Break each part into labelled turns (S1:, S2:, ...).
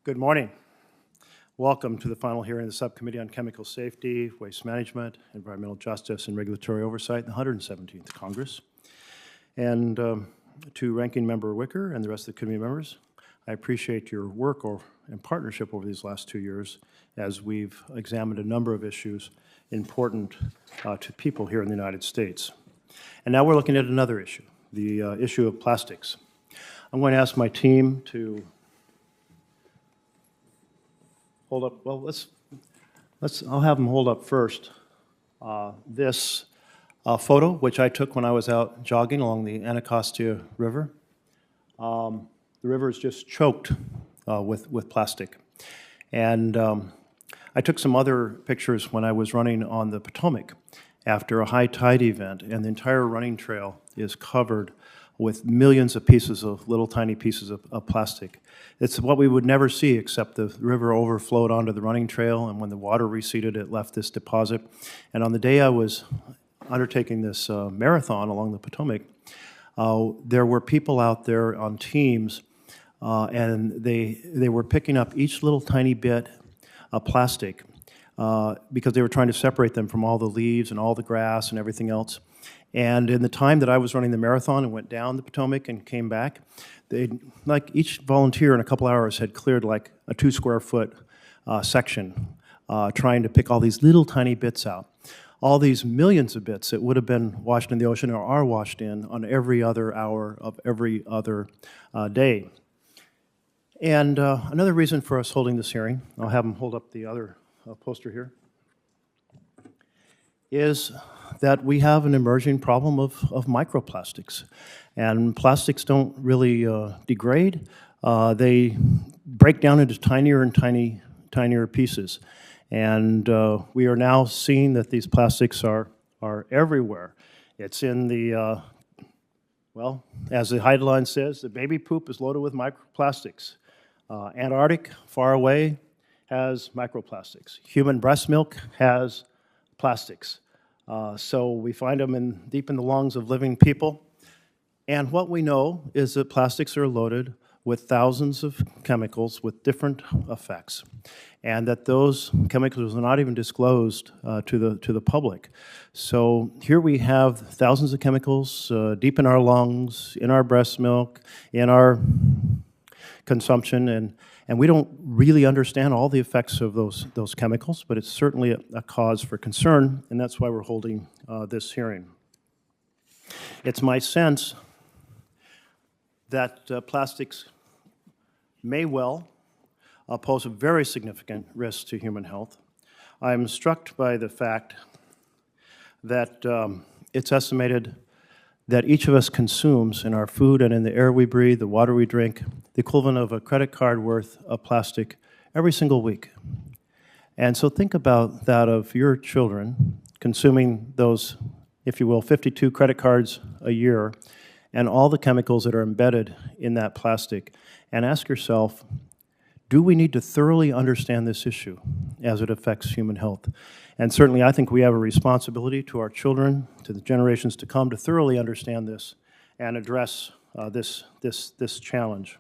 S1: Good morning. Welcome to the final hearing of the Subcommittee on Chemical Safety, Waste Management, Environmental Justice, and Regulatory Oversight in the 117th Congress. And to Ranking Member Wicker and the rest of the committee members, I appreciate your work and partnership over these last 2 years as we've examined a number of issues important to people here in the United States. And now we're looking at another issue, the issue of plastics. I'm going to ask my team to hold up. Well, I'll have them hold up first this photo, which I took when I was out jogging along the Anacostia River. The river is just choked with plastic. And I took some other pictures when I was running on the Potomac after a high tide event, and the entire running trail is covered with millions of pieces of little tiny pieces of plastic. It's what we would never see, except the river overflowed onto the running trail, and when the water receded, it left this deposit. And on the day I was undertaking this marathon along the Potomac, there were people out there on teams, and they were picking up each little tiny bit of plastic because they were trying to separate them from all the leaves and all the grass and everything else. And in the time that I was running the marathon and went down the Potomac and came back, like each volunteer in a couple hours had cleared like a 2 square foot section, trying to pick all these little tiny bits out. All these millions of bits that would have been washed in the ocean or are washed in on every other hour of every other day. And another reason for us holding this hearing, I'll have them hold up the other poster here, is that we have an emerging problem of microplastics. And plastics don't really degrade. They break down into tinier and tinier pieces. And we are now seeing that these plastics are everywhere. It's in the, well, as the headline says, the baby poop is loaded with microplastics. Antarctic, far away, has microplastics. Human breast milk has plastics. So we find them deep in the lungs of living people. And what we know is that plastics are loaded with thousands of chemicals with different effects, and that those chemicals are not even disclosed to the public. So here we have thousands of chemicals deep in our lungs, in our breast milk, in our consumption, and we don't really understand all the effects of those chemicals, but it's certainly a cause for concern, and that's why we're holding this hearing. It's my sense that plastics may well pose a very significant risk to human health. I'm struck by the fact that it's estimated that each of us consumes in our food and in the air we breathe, the water we drink, the equivalent of a credit card worth of plastic every single week. And so think about that of your children consuming those, if you will, 52 credit cards a year and all the chemicals that are embedded in that plastic, and ask yourself, do we need to thoroughly understand this issue as it affects human health? And certainly I think we have a responsibility to our children, to the generations to come, to thoroughly understand this and address this challenge.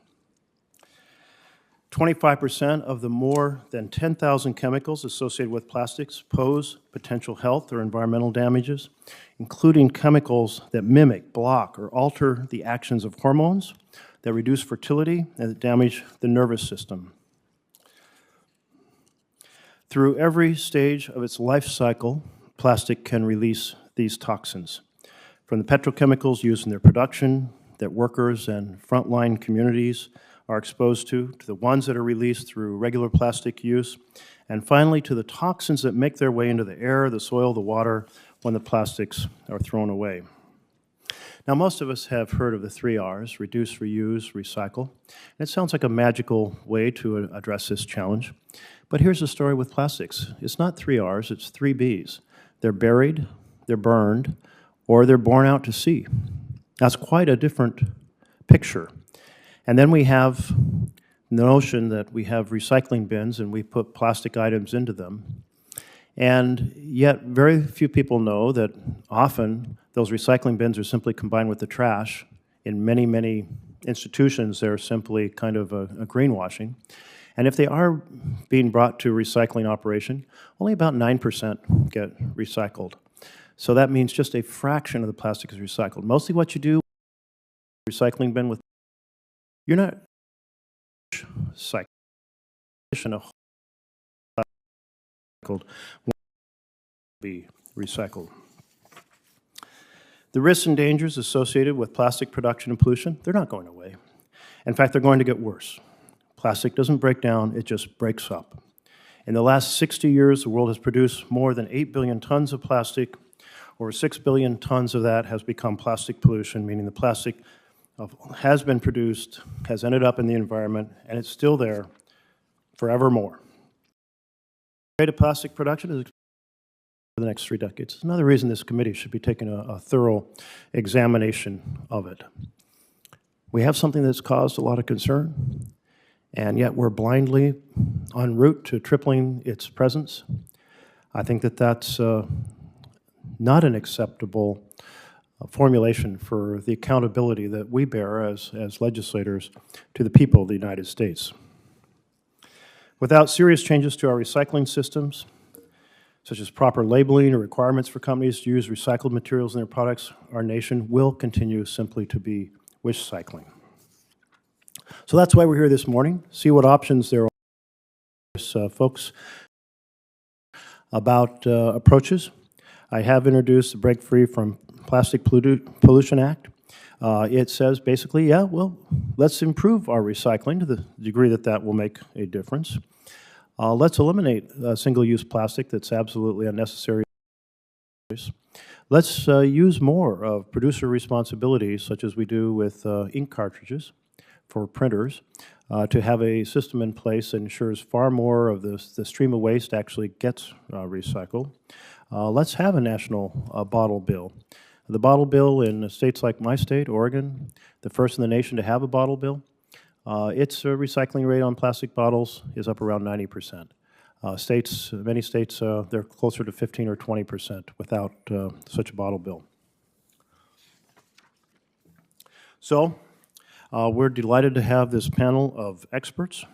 S1: 25% of the more than 10,000 chemicals associated with plastics pose potential health or environmental damages, including chemicals that mimic, block, or alter the actions of hormones, that reduce fertility, and that damage the nervous system. Through every stage of its life cycle, plastic can release these toxins. From the petrochemicals used in their production that workers and frontline communities are exposed to the ones that are released through regular plastic use, and finally to the toxins that make their way into the air, the soil, the water when the plastics are thrown away. Now, most of us have heard of the 3 R's, reduce, reuse, recycle. And it sounds like a magical way to address this challenge. But here's the story with plastics. It's not 3 R's, it's 3 B's. They're buried, they're burned, or they're borne out to sea. That's quite a different picture. And then we have the notion that we have recycling bins and we put plastic items into them. And yet very few people know that often those recycling bins are simply combined with the trash. In many, many institutions, they're simply kind of a greenwashing. And if they are being brought to recycling operation, only about 9% get recycled. So that means just a fraction of the plastic is recycled. Mostly what you do, recycling bin with, you're not recycling a whole recycled will be recycled. The risks and dangers associated with plastic production and pollution, they're not going away. In fact, they're going to get worse. Plastic doesn't break down, it just breaks up. In the last 60 years, the world has produced more than 8 billion tons of plastic. Over 6 billion tons of that has become plastic pollution, meaning the plastic has been produced, has ended up in the environment, and it's still there forevermore. The rate of plastic production is expected for the next 3 decades. It's another reason this committee should be taking a thorough examination of it. We have something that's caused a lot of concern, and yet we're blindly en route to tripling its presence. I think that that's not an acceptable formulation for the accountability that we bear as legislators to the people of the United States. Without serious changes to our recycling systems, such as proper labeling or requirements for companies to use recycled materials in their products, our nation will continue simply to be wish cycling. So that's why we're here this morning, see what options there are, folks, about approaches. I have introduced the Break Free from Plastic Pollution Act. It says basically, yeah, well, let's improve our recycling to the degree that that will make a difference. Let's eliminate single-use plastic that's absolutely unnecessary. Let's use more of producer responsibility, such as we do with ink cartridges for printers, to have a system in place that ensures far more of the stream of waste actually gets recycled. Let's have a national bottle bill. The bottle bill in states like my state, Oregon, the first in the nation to have a bottle bill, its recycling rate on plastic bottles is up around 90%. Many states, they're closer to 15 or 20% without such a bottle bill. So, we're delighted to have this panel of experts.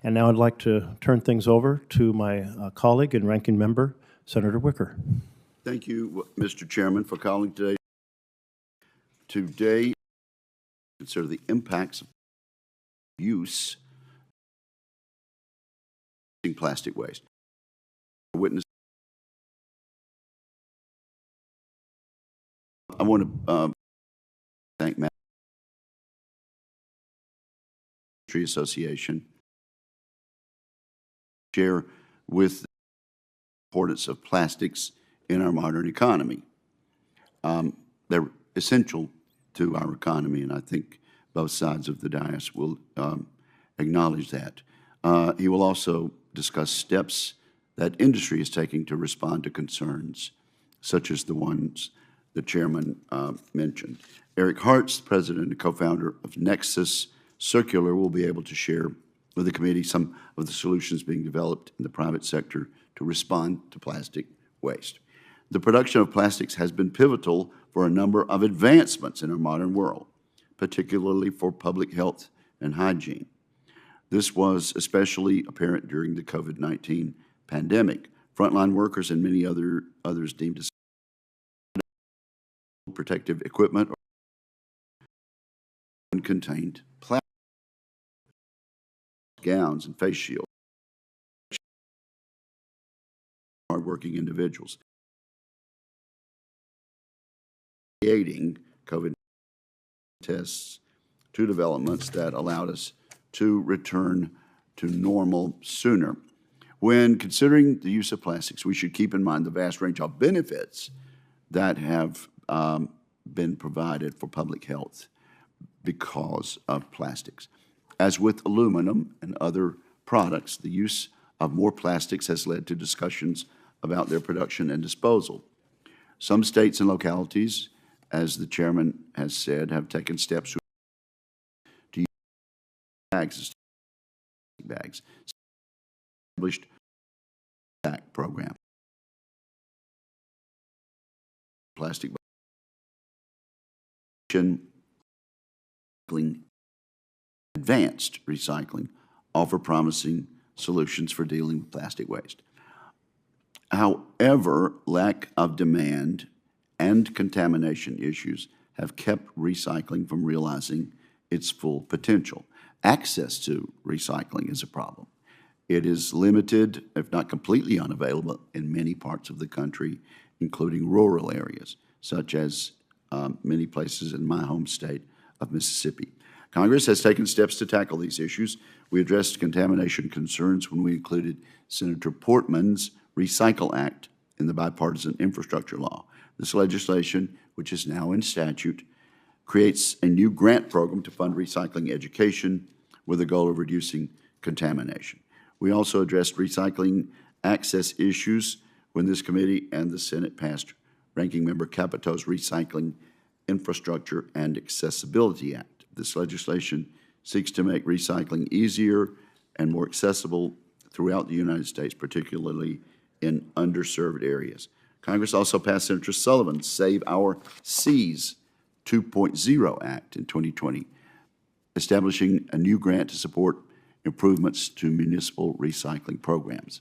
S1: And now I'd like to turn things over to my colleague and ranking member, Senator Wicker.
S2: Thank you, Mr. Chairman, for calling today. Today, consider the impacts of use of plastic waste. I want to thank Matt Association, share with the importance of plastics in our modern economy. They're essential to our economy, and I think both sides of the dais will acknowledge that. He will also discuss steps that industry is taking to respond to concerns, such as the ones the chairman mentioned. Eric Hartz, president and co-founder of Nexus Circular, will be able to share with the committee some of the solutions being developed in the private sector to respond to plastic waste. The production of plastics has been pivotal for a number of advancements in our modern world, particularly for public health and hygiene. This was especially apparent during the COVID-19 pandemic. Frontline workers and many others deemed essential protective equipment or contained plastic gowns and face shields. Hardworking individuals. Creating COVID tests to developments that allowed us to return to normal sooner. When considering the use of plastics, we should keep in mind the vast range of benefits that have been provided for public health because of plastics. As with aluminum and other products, the use of more plastics has led to discussions about their production and disposal. Some states and localities, as the chairman has said, have taken steps to use bags, established back program. Plastic advanced recycling offer promising solutions for dealing with plastic waste. However, lack of demand and contamination issues have kept recycling from realizing its full potential. Access to recycling is a problem. It is limited, if not completely unavailable, in many parts of the country, including rural areas, such as many places in my home state of Mississippi. Congress has taken steps to tackle these issues. We addressed contamination concerns when we included Senator Portman's Recycle Act in the bipartisan infrastructure law. This legislation, which is now in statute, creates a new grant program to fund recycling education with the goal of reducing contamination. We also addressed recycling access issues when this committee and the Senate passed Ranking Member Capito's Recycling Infrastructure and Accessibility Act. This legislation seeks to make recycling easier and more accessible throughout the United States, particularly in underserved areas. Congress also passed Senator Sullivan's Save Our Seas 2.0 Act in 2020, establishing a new grant to support improvements to municipal recycling programs.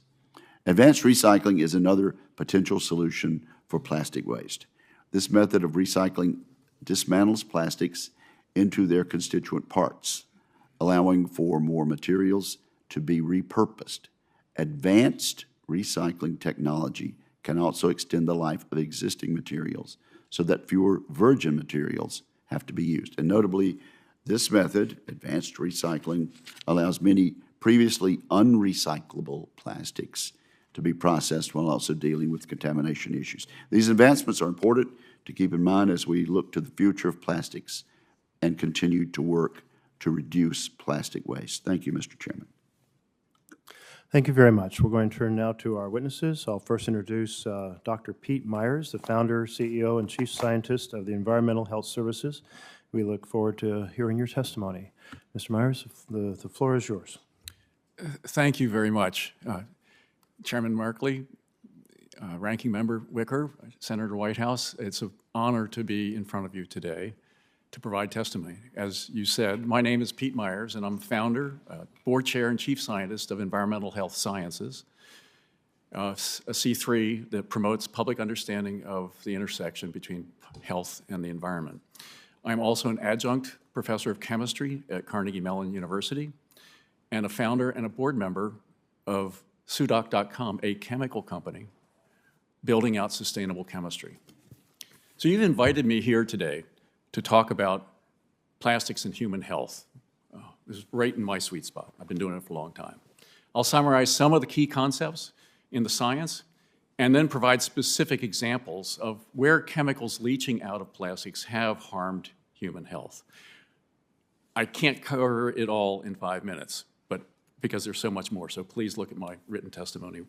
S2: Advanced recycling is another potential solution for plastic waste. This method of recycling dismantles plastics into their constituent parts, allowing for more materials to be repurposed. Advanced recycling technology can also extend the life of existing materials so that fewer virgin materials have to be used. And notably, this method, advanced recycling, allows many previously unrecyclable plastics to be processed while also dealing with contamination issues. These advancements are important to keep in mind as we look to the future of plastics and continue to work to reduce plastic waste. Thank you, Mr. Chairman.
S1: Thank you very much. We're going to turn now to our witnesses. I'll first introduce Dr. Pete Myers, the founder, CEO, and chief scientist of the Environmental Health Services. We look forward to hearing your testimony. Mr. Myers, the floor is yours.
S3: Thank you very much. Chairman Markley, Ranking Member Wicker, Senator Whitehouse, it's an honor to be in front of you today to provide testimony. As you said, my name is Pete Myers, and I'm founder, board chair, and chief scientist of Environmental Health Sciences, a C3 that promotes public understanding of the intersection between health and the environment. I'm also an adjunct professor of chemistry at Carnegie Mellon University and a founder and a board member of Sudoc.com, a chemical company building out sustainable chemistry. So you've invited me here today to talk about plastics and human health. This is right in my sweet spot. I've been doing it for a long time. I'll summarize some of the key concepts in the science and then provide specific examples of where chemicals leaching out of plastics have harmed human health. I can't cover it all in 5 minutes, but because there's so much more, so please look at my written testimony.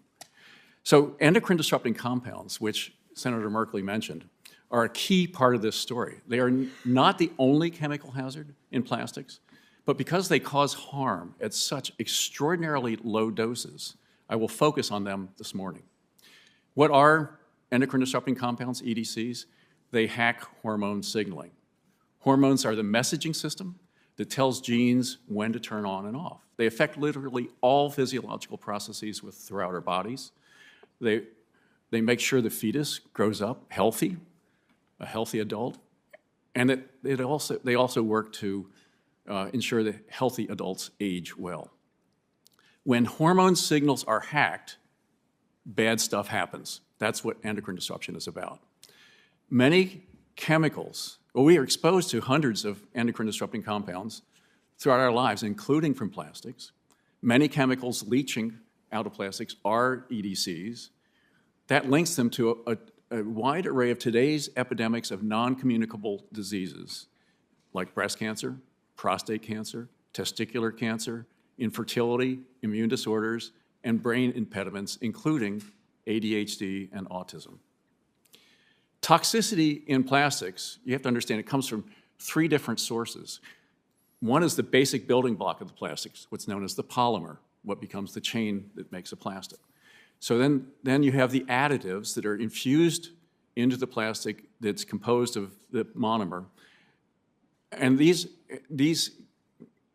S3: So endocrine disrupting compounds, which Senator Merkley mentioned, are a key part of this story. They are not the only chemical hazard in plastics, but because they cause harm at such extraordinarily low doses, I will focus on them this morning. What are endocrine disrupting compounds, EDCs? They hack hormone signaling. Hormones are the messaging system that tells genes when to turn on and off. They affect literally all physiological processes throughout our bodies. They make sure the fetus grows up healthy, a healthy adult, and they also work to ensure that healthy adults age well. When hormone signals are hacked, bad stuff happens. That's what endocrine disruption is about. Many chemicals, we are exposed to hundreds of endocrine disrupting compounds throughout our lives, including from plastics. Many chemicals leaching out of plastics are EDCs. That links them to a wide array of today's epidemics of non-communicable diseases like breast cancer, prostate cancer, testicular cancer, infertility, immune disorders, and brain impediments, including ADHD and autism. Toxicity in plastics, you have to understand, it comes from 3 different sources. One is the basic building block of the plastics, what's known as the polymer, what becomes the chain that makes a plastic. So then you have the additives that are infused into the plastic that's composed of the monomer. And these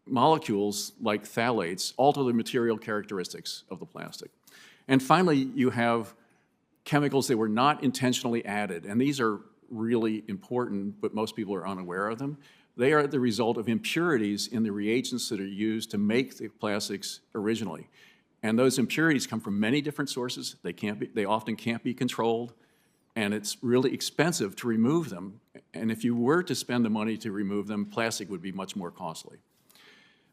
S3: molecules like phthalates alter the material characteristics of the plastic. And finally, you have chemicals that were not intentionally added, and these are really important, but most people are unaware of them. They are the result of impurities in the reagents that are used to make the plastics originally. And those impurities come from many different sources. They often can't be controlled, and it's really expensive to remove them. And if you were to spend the money to remove them, plastic would be much more costly.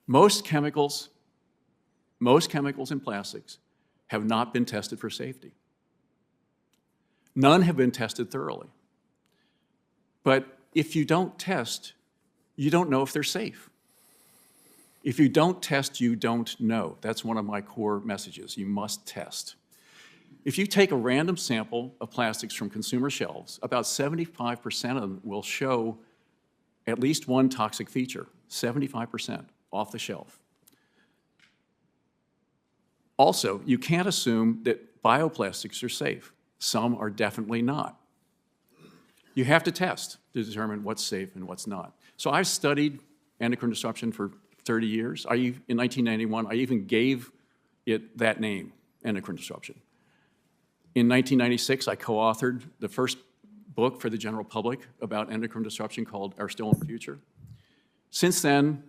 S3: Most chemicals in plastics have not been tested for safety. None have been tested thoroughly. But if you don't test, you don't know if they're safe. If you don't test, you don't know. That's one of my core messages. You must test. If you take a random sample of plastics from consumer shelves, about 75% of them will show at least one toxic feature, 75% off the shelf. Also, you can't assume that bioplastics are safe. Some are definitely not. You have to test to determine what's safe and what's not. So I've studied endocrine disruption for 30 years. In 1991, I even gave it that name, endocrine disruption. In 1996, I co-authored the first book for the general public about endocrine disruption called Our Still in the Future. Since then,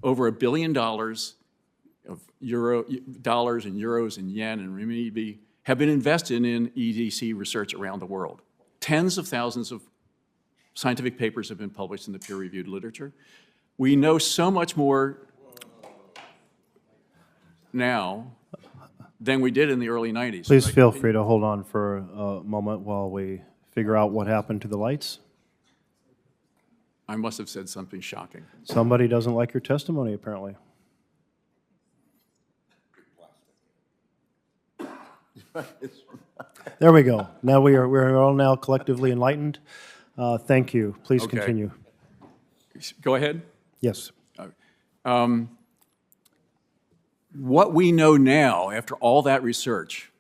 S3: over $1 billion of dollars and euros and yen and renminbi have been invested in EDC research around the world. Tens of thousands of scientific papers have been published in the peer-reviewed literature. We know so much more now than we did in the early 90s.
S1: Please feel free to hold on for a moment while we figure out what happened to the lights.
S3: I must have said something shocking.
S1: Somebody doesn't like your testimony, apparently. There we go. Now we're all now collectively enlightened. Thank you. Please
S3: Okay.
S1: continue.
S3: Go ahead.
S1: Yes.
S3: What we know now, after all that research,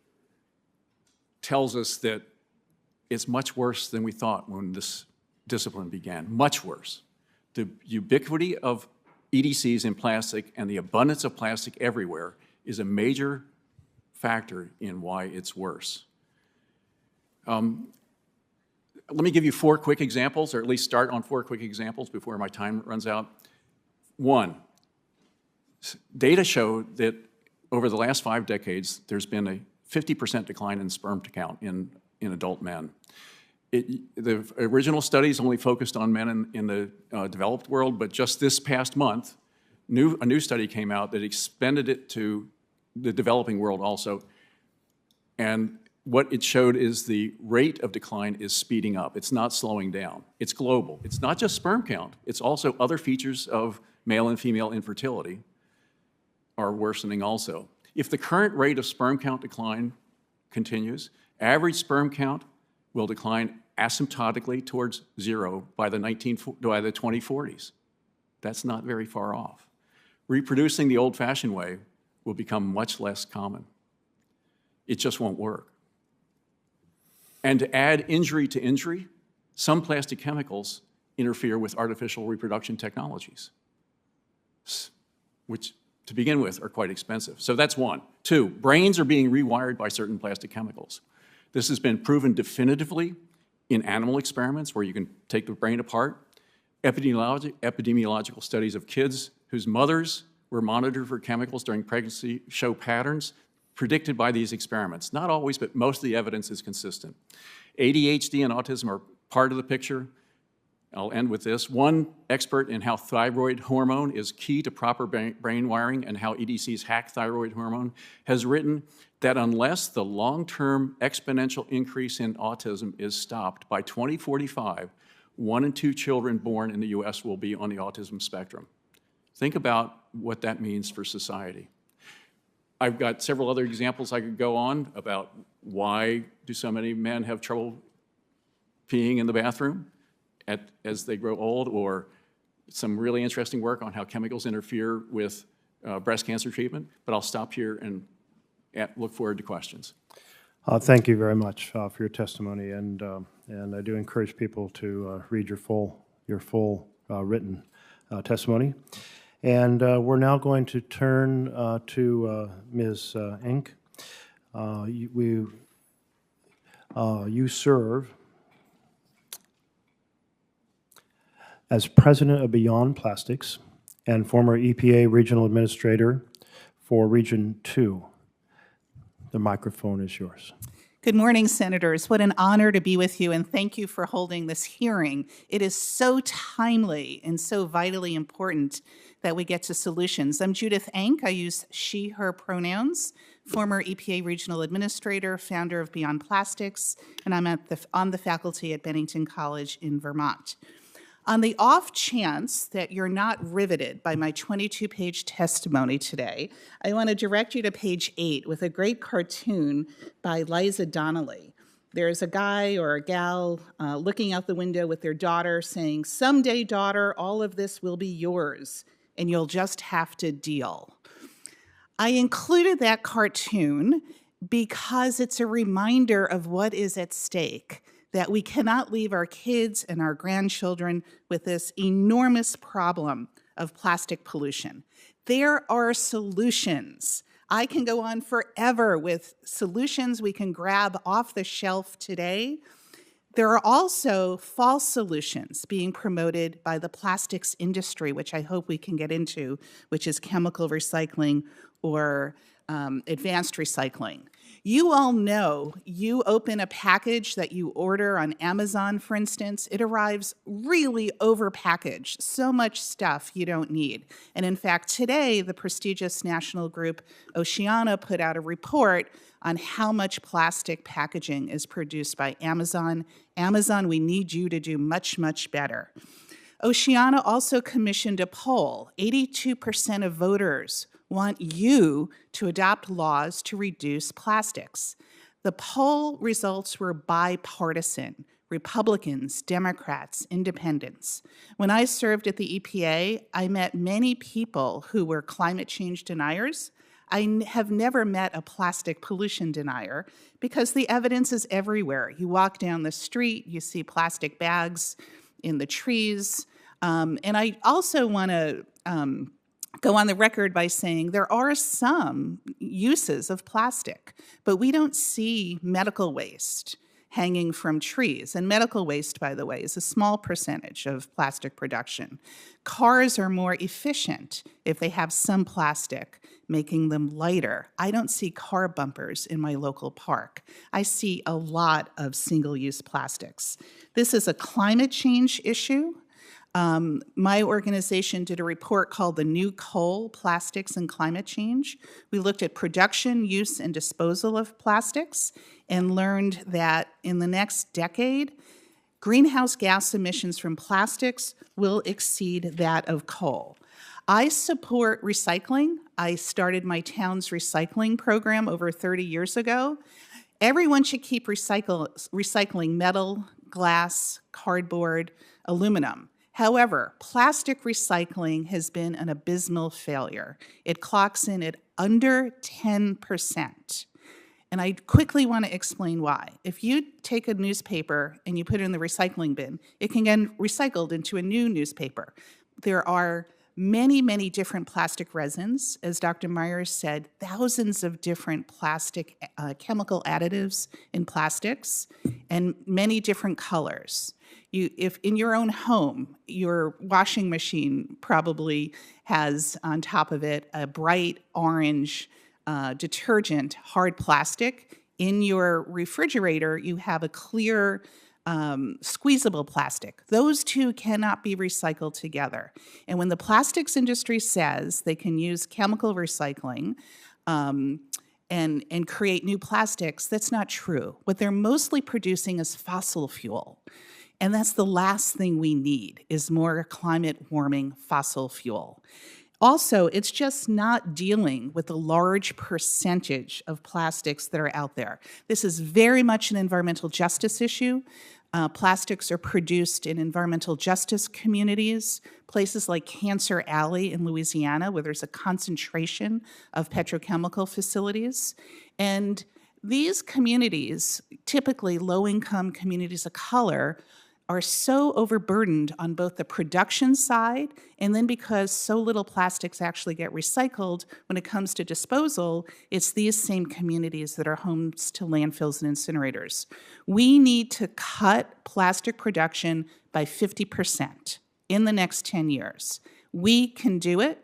S3: tells us that it's much worse than we thought when this discipline began. Much worse. The ubiquity of EDCs in plastic and the abundance of plastic everywhere is a major factor in why it's worse. Let me give you 4 quick examples, or at least start on 4 quick examples before my time runs out. 1, data show that over the last 5 decades, there's been a 50% decline in sperm count in adult men. The original studies only focused on men in the developed world, but just this past month, a new study came out that expanded it to the developing world also. And what it showed is the rate of decline is speeding up. It's not slowing down. It's global. It's not just sperm count. It's also other features of male and female infertility are worsening also. If the current rate of sperm count decline continues, average sperm count will decline asymptotically towards 0 by the 2040s. That's not very far off. Reproducing the old-fashioned way will become much less common. It just won't work. And to add injury to injury, some plastic chemicals interfere with artificial reproduction technologies, which to begin with are quite expensive. So that's 1. 2, brains are being rewired by certain plastic chemicals. This has been proven definitively in animal experiments where you can take the brain apart. Epidemiological studies of kids whose mothers were monitored for chemicals during pregnancy show patterns predicted by these experiments. Not always, but most of the evidence is consistent. ADHD and autism are part of the picture. I'll end with this. One expert in how thyroid hormone is key to proper brain wiring and how EDCs hack thyroid hormone has written that unless the long-term exponential increase in autism is stopped, by 2045, 1 in 2 children born in the US will be on the autism spectrum. Think about what that means for society. I've got several other examples I could go on about why do so many men have trouble peeing in the bathroom as they grow old, or some really interesting work on how chemicals interfere with breast cancer treatment. But I'll stop here and look forward to questions.
S1: Thank you very much for your testimony, and I do encourage people to read your full written testimony. And we're now going to turn to Ms. Enck. You serve as president of Beyond Plastics and former EPA Regional Administrator for Region 2. The microphone is yours.
S4: Good morning, Senators. What an honor to be with you, and thank you for holding this hearing. It is so timely and so vitally important that we get to solutions. I'm Judith Enck. I use she, her pronouns, former EPA Regional Administrator, founder of Beyond Plastics, and I'm on the faculty at Bennington College in Vermont. On the off chance that you're not riveted by my 22-page testimony today, I want to direct you to page 8 with a great cartoon by Liza Donnelly. There's a guy or a gal looking out the window with their daughter saying, "Someday, daughter, all of this will be yours, and you'll just have to deal." I included that cartoon because it's a reminder of what is at stake, that we cannot leave our kids and our grandchildren with this enormous problem of plastic pollution. There are solutions. I can go on forever with solutions we can grab off the shelf today. There are also false solutions being promoted by the plastics industry, which I hope we can get into, which is chemical recycling or advanced recycling. You all know, you open a package that you order on Amazon, for instance, it arrives really overpackaged, so much stuff you don't need. And in fact, today, the prestigious national group Oceana put out a report on how much plastic packaging is produced by Amazon. Amazon, we need you to do much, much better. Oceana also commissioned a poll. 82% of voters want you to adopt laws to reduce plastics. The poll results were bipartisan: Republicans, Democrats, Independents. When I served at the EPA, I met many people who were climate change deniers. I have never met a plastic pollution denier because the evidence is everywhere. You walk down the street, you see plastic bags in the trees. And I also want to go on the record by saying there are some uses of plastic, but we don't see medical waste hanging from trees. And medical waste, by the way, is a small percentage of plastic production. Cars are more efficient if they have some plastic, making them lighter. I don't see car bumpers in my local park. I see a lot of single-use plastics. This is a climate change issue. My organization did a report called The New Coal, Plastics and Climate Change. We looked at production, use, and disposal of plastics and learned that in the next decade, greenhouse gas emissions from plastics will exceed that of coal. I support recycling. I started my town's recycling program over 30 years ago. Everyone should keep recycling metal, glass, cardboard, aluminum. However, plastic recycling has been an abysmal failure. It clocks in at under 10%. And I quickly want to explain why. If you take a newspaper and you put it in the recycling bin, it can get recycled into a new newspaper. There are many, many different plastic resins. As Dr. Myers said, thousands of different plastic chemical additives in plastics and many different colors. If in your own home, your washing machine probably has on top of it a bright orange detergent, hard plastic. In your refrigerator, you have a clear squeezable plastic. Those two cannot be recycled together. And when the plastics industry says they can use chemical recycling and create new plastics, that's not true. What they're mostly producing is fossil fuel. And that's the last thing we need, is more climate warming fossil fuel. Also, it's just not dealing with the large percentage of plastics that are out there. This is very much an environmental justice issue. Plastics are produced in environmental justice communities, places like Cancer Alley in Louisiana, where there's a concentration of petrochemical facilities. And these communities, typically low-income communities of color, are so overburdened on both the production side and then because so little plastics actually get recycled when it comes to disposal, it's these same communities that are homes to landfills and incinerators. We need to cut plastic production by 50% in the next 10 years. We can do it.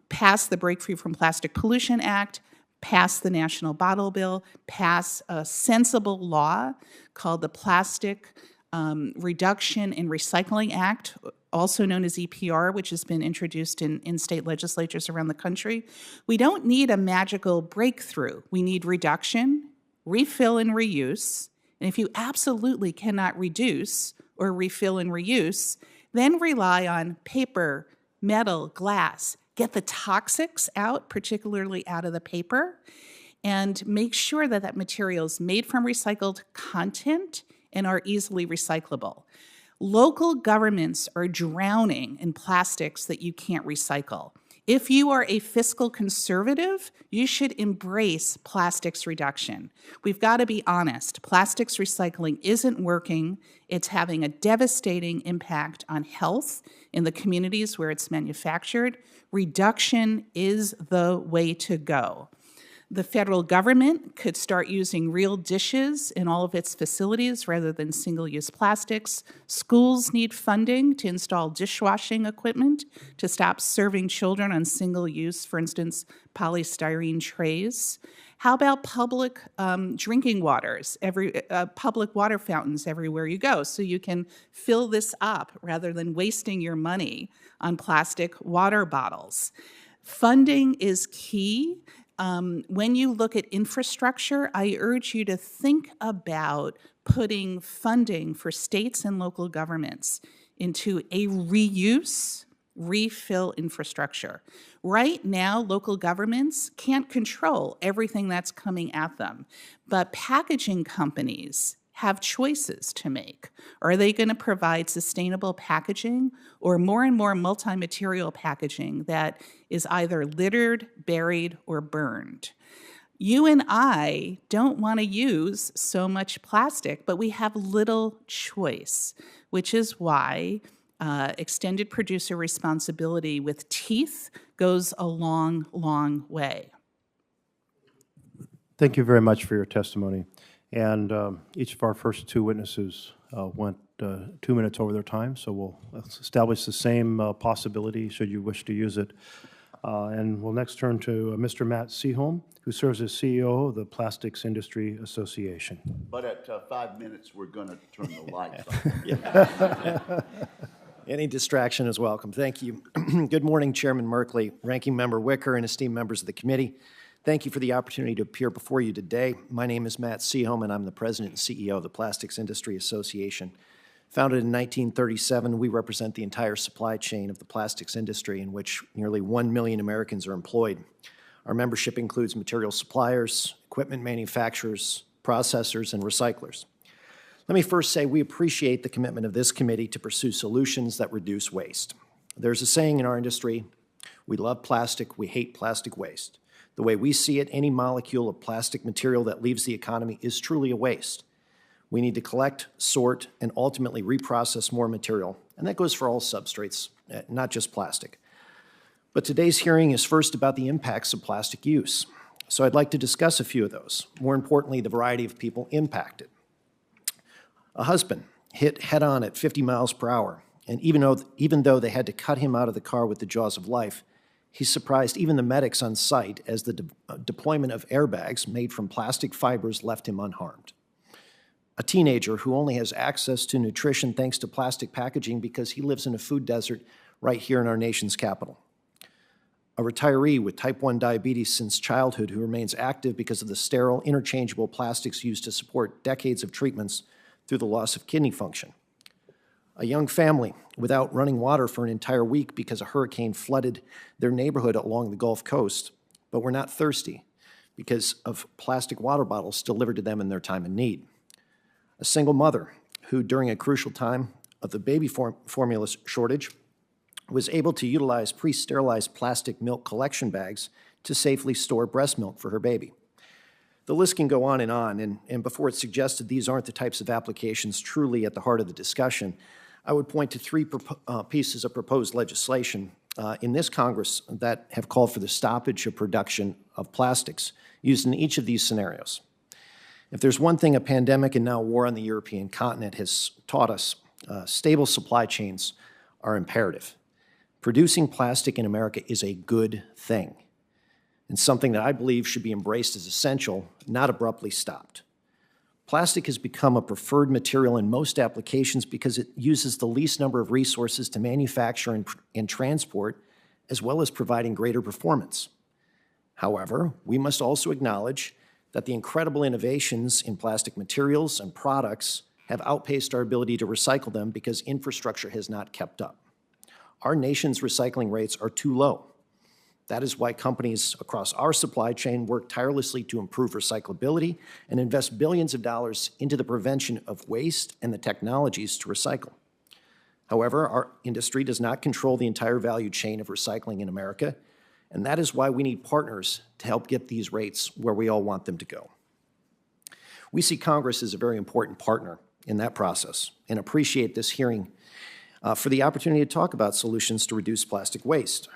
S4: Pass the Break Free from Plastic Pollution Act, pass the National Bottle Bill, pass a sensible law called the Plastic Reduction and Recycling Act, also known as EPR, which has been introduced in state legislatures around the country. We don't need a magical breakthrough. We need reduction, refill, and reuse. And if you absolutely cannot reduce or refill and reuse, then rely on paper, metal, glass. Get the toxics out, particularly out of the paper, and make sure that that material is made from recycled content and are easily recyclable. Local governments are drowning in plastics that you can't recycle. If you are a fiscal conservative, you should embrace plastics reduction. We've got to be honest. Plastics recycling isn't working. It's having a devastating impact on health in the communities where it's manufactured. Reduction is the way to go. The federal government could start using real dishes in all of its facilities rather than single-use plastics. Schools need funding to install dishwashing equipment to stop serving children on single-use, for instance, polystyrene trays. How about public drinking waters, public water fountains everywhere you go, so you can fill this up rather than wasting your money on plastic water bottles? Funding is key. When you look at infrastructure, I urge you to think about putting funding for states and local governments into a reuse, refill infrastructure. Right now, local governments can't control everything that's coming at them, but packaging companies have choices to make. Are they going to provide sustainable packaging or more and more multi-material packaging that is either littered, buried, or burned? You and I don't want to use so much plastic, but we have little choice, which is why extended producer responsibility with teeth goes a long, long way.
S1: Thank you very much for your testimony. And each of our first two witnesses went 2 minutes over their time, so we'll establish the same possibility should you wish to use it. And we'll next turn to Mr. Matt Seaholm, who serves as CEO of the Plastics Industry Association.
S2: But at 5 minutes, we're going to turn the lights on.
S5: Any distraction is welcome. Thank you. Good morning, Chairman Merkley, Ranking Member Wicker, and esteemed members of the committee. Thank you for the opportunity to appear before you today. My name is Matt Seaholm, and I'm the President and CEO of the Plastics Industry Association. Founded in 1937, we represent the entire supply chain of the plastics industry, in which nearly 1 million Americans are employed. Our membership includes material suppliers, equipment manufacturers, processors, and recyclers. Let me first say we appreciate the commitment of this committee to pursue solutions that reduce waste. There's a saying in our industry, we love plastic, we hate plastic waste. The way we see it, any molecule of plastic material that leaves the economy is truly a waste. We need to collect, sort, and ultimately reprocess more material, and that goes for all substrates, not just plastic. But today's hearing is first about the impacts of plastic use. So I'd like to discuss a few of those. More importantly, the variety of people impacted. A husband hit head-on at 50 miles per hour, and even though they had to cut him out of the car with the jaws of life, he surprised even the medics on site as the deployment of airbags made from plastic fibers left him unharmed. A teenager who only has access to nutrition thanks to plastic packaging because he lives in a food desert right here in our nation's capital. A retiree with type 1 diabetes since childhood who remains active because of the sterile, interchangeable plastics used to support decades of treatments through the loss of kidney function. A young family without running water for an entire week because a hurricane flooded their neighborhood along the Gulf Coast, but were not thirsty because of plastic water bottles delivered to them in their time of need. A single mother who, during a crucial time of the baby formula shortage, was able to utilize pre-sterilized plastic milk collection bags to safely store breast milk for her baby. The list can go on, and before it's suggested these aren't the types of applications truly at the heart of the discussion, I would point to three pieces of proposed legislation in this Congress that have called for the stoppage of production of plastics used in each of these scenarios. If there's one thing a pandemic and now war on the European continent has taught us, stable supply chains are imperative. Producing plastic in America is a good thing, and something that I believe should be embraced as essential, not abruptly stopped. Plastic has become a preferred material in most applications because it uses the least number of resources to manufacture and transport, as well as providing greater performance. However, we must also acknowledge that the incredible innovations in plastic materials and products have outpaced our ability to recycle them because infrastructure has not kept up. Our nation's recycling rates are too low. That is why companies across our supply chain work tirelessly to improve recyclability and invest billions of dollars into the prevention of waste and the technologies to recycle. However, our industry does not control the entire value chain of recycling in America, and that is why we need partners to help get these rates where we all want them to go. We see Congress as a very important partner in that process and appreciate this hearing for the opportunity to talk about solutions to reduce plastic waste.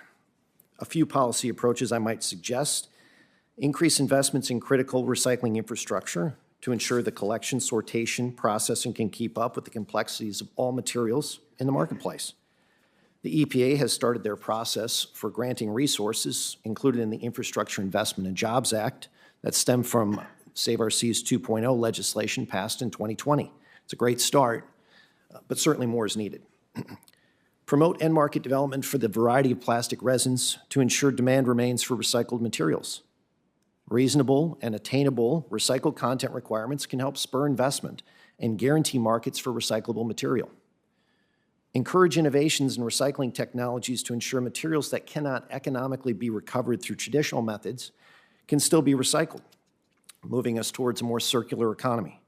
S5: A few policy approaches I might suggest: increase investments in critical recycling infrastructure to ensure the collection, sortation, processing can keep up with the complexities of all materials in the marketplace. The EPA has started their process for granting resources included in the Infrastructure Investment and Jobs Act that stem from Save Our Seas 2.0 legislation passed in 2020. It's a great start, but certainly more is needed. Promote end market development for the variety of plastic resins to ensure demand remains for recycled materials. Reasonable and attainable recycled content requirements can help spur investment and guarantee markets for recyclable material. Encourage innovations in recycling technologies to ensure materials that cannot economically be recovered through traditional methods can still be recycled, moving us towards a more circular economy.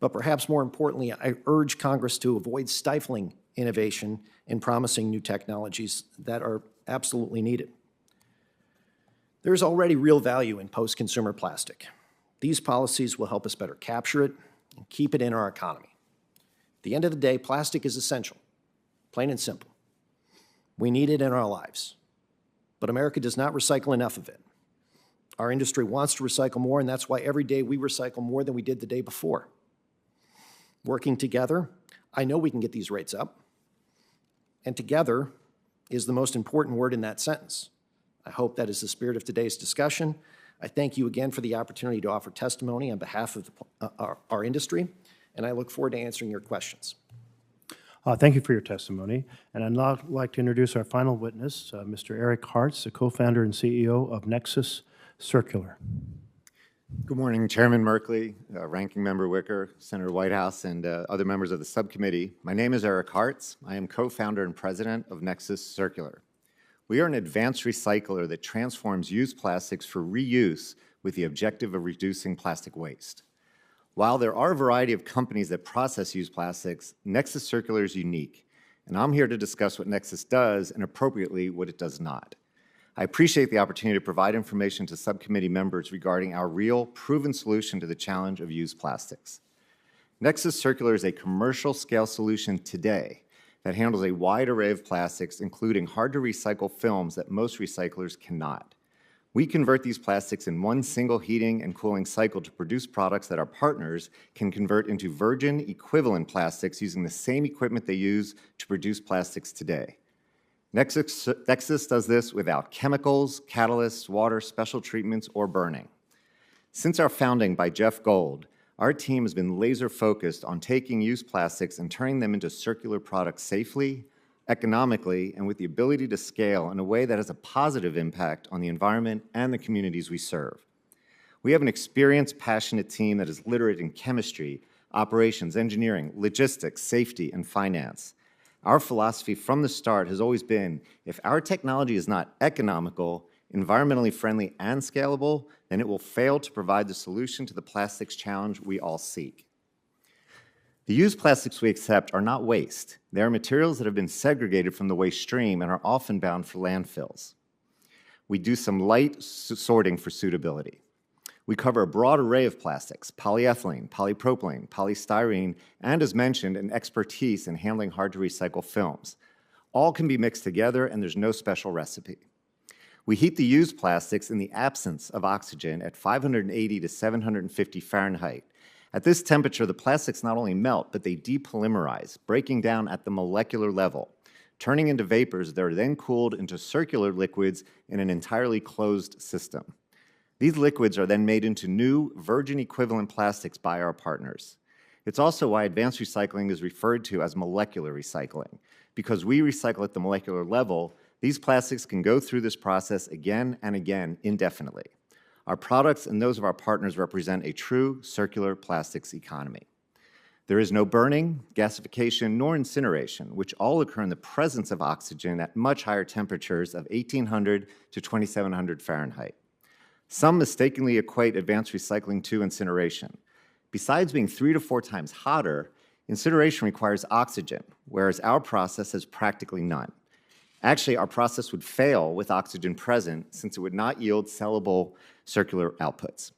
S5: But perhaps more importantly, I urge Congress to avoid stifling innovation and promising new technologies that are absolutely needed. There's already real value in post-consumer plastic. These policies will help us better capture it and keep it in our economy. At the end of the day, plastic is essential, plain and simple. We need it in our lives, but America does not recycle enough of it. Our industry wants to recycle more, and that's why every day we recycle more than we did the day before. Working together, I know we can get these rates up, and together is the most important word in that sentence. I hope that is the spirit of today's discussion. I thank you again for the opportunity to offer testimony on behalf of our industry, and I look forward to answering your questions.
S1: Thank you for your testimony. And I'd now like to introduce our final witness, Mr. Eric Hartz, the co-founder and CEO of Nexus Circular.
S6: Good morning, Chairman Merkley, Ranking Member Wicker, Senator Whitehouse, and other members of the subcommittee. My name is Eric Hartz. I am co-founder and president of Nexus Circular. We are an advanced recycler that transforms used plastics for reuse with the objective of reducing plastic waste. While there are a variety of companies that process used plastics, Nexus Circular is unique, and I'm here to discuss what Nexus does and appropriately what it does not. I appreciate the opportunity to provide information to subcommittee members regarding our real, proven solution to the challenge of used plastics. Nexus Circular is a commercial-scale solution today that handles a wide array of plastics, including hard-to-recycle films that most recyclers cannot. We convert these plastics in one single heating and cooling cycle to produce products that our partners can convert into virgin equivalent plastics using the same equipment they use to produce plastics today. Nexus does this without chemicals, catalysts, water, special treatments, or burning. Since our founding by Jeff Gold, our team has been laser-focused on taking used plastics and turning them into circular products safely, economically, and with the ability to scale in a way that has a positive impact on the environment and the communities we serve. We have an experienced, passionate team that is literate in chemistry, operations, engineering, logistics, safety, and finance. Our philosophy from the start has always been, if our technology is not economical, environmentally friendly, and scalable, then it will fail to provide the solution to the plastics challenge we all seek. The used plastics we accept are not waste. They are materials that have been segregated from the waste stream and are often bound for landfills. We do some light sorting for suitability. We cover a broad array of plastics: polyethylene, polypropylene, polystyrene, and, as mentioned, an expertise in handling hard-to-recycle films. All can be mixed together, and there's no special recipe. We heat the used plastics in the absence of oxygen at 580 to 750 Fahrenheit. At this temperature, the plastics not only melt, but they depolymerize, breaking down at the molecular level, turning into vapors that are then cooled into circular liquids in an entirely closed system. These liquids are then made into new virgin equivalent plastics by our partners. It's also why advanced recycling is referred to as molecular recycling. Because we recycle at the molecular level, these plastics can go through this process again and again indefinitely. Our products and those of our partners represent a true circular plastics economy. There is no burning, gasification, nor incineration, which all occur in the presence of oxygen at much higher temperatures of 1800 to 2700 Fahrenheit. Some mistakenly equate advanced recycling to incineration. Besides being 3 to 4 times hotter, incineration requires oxygen, whereas our process has practically none. Actually, our process would fail with oxygen present since it would not yield sellable circular outputs.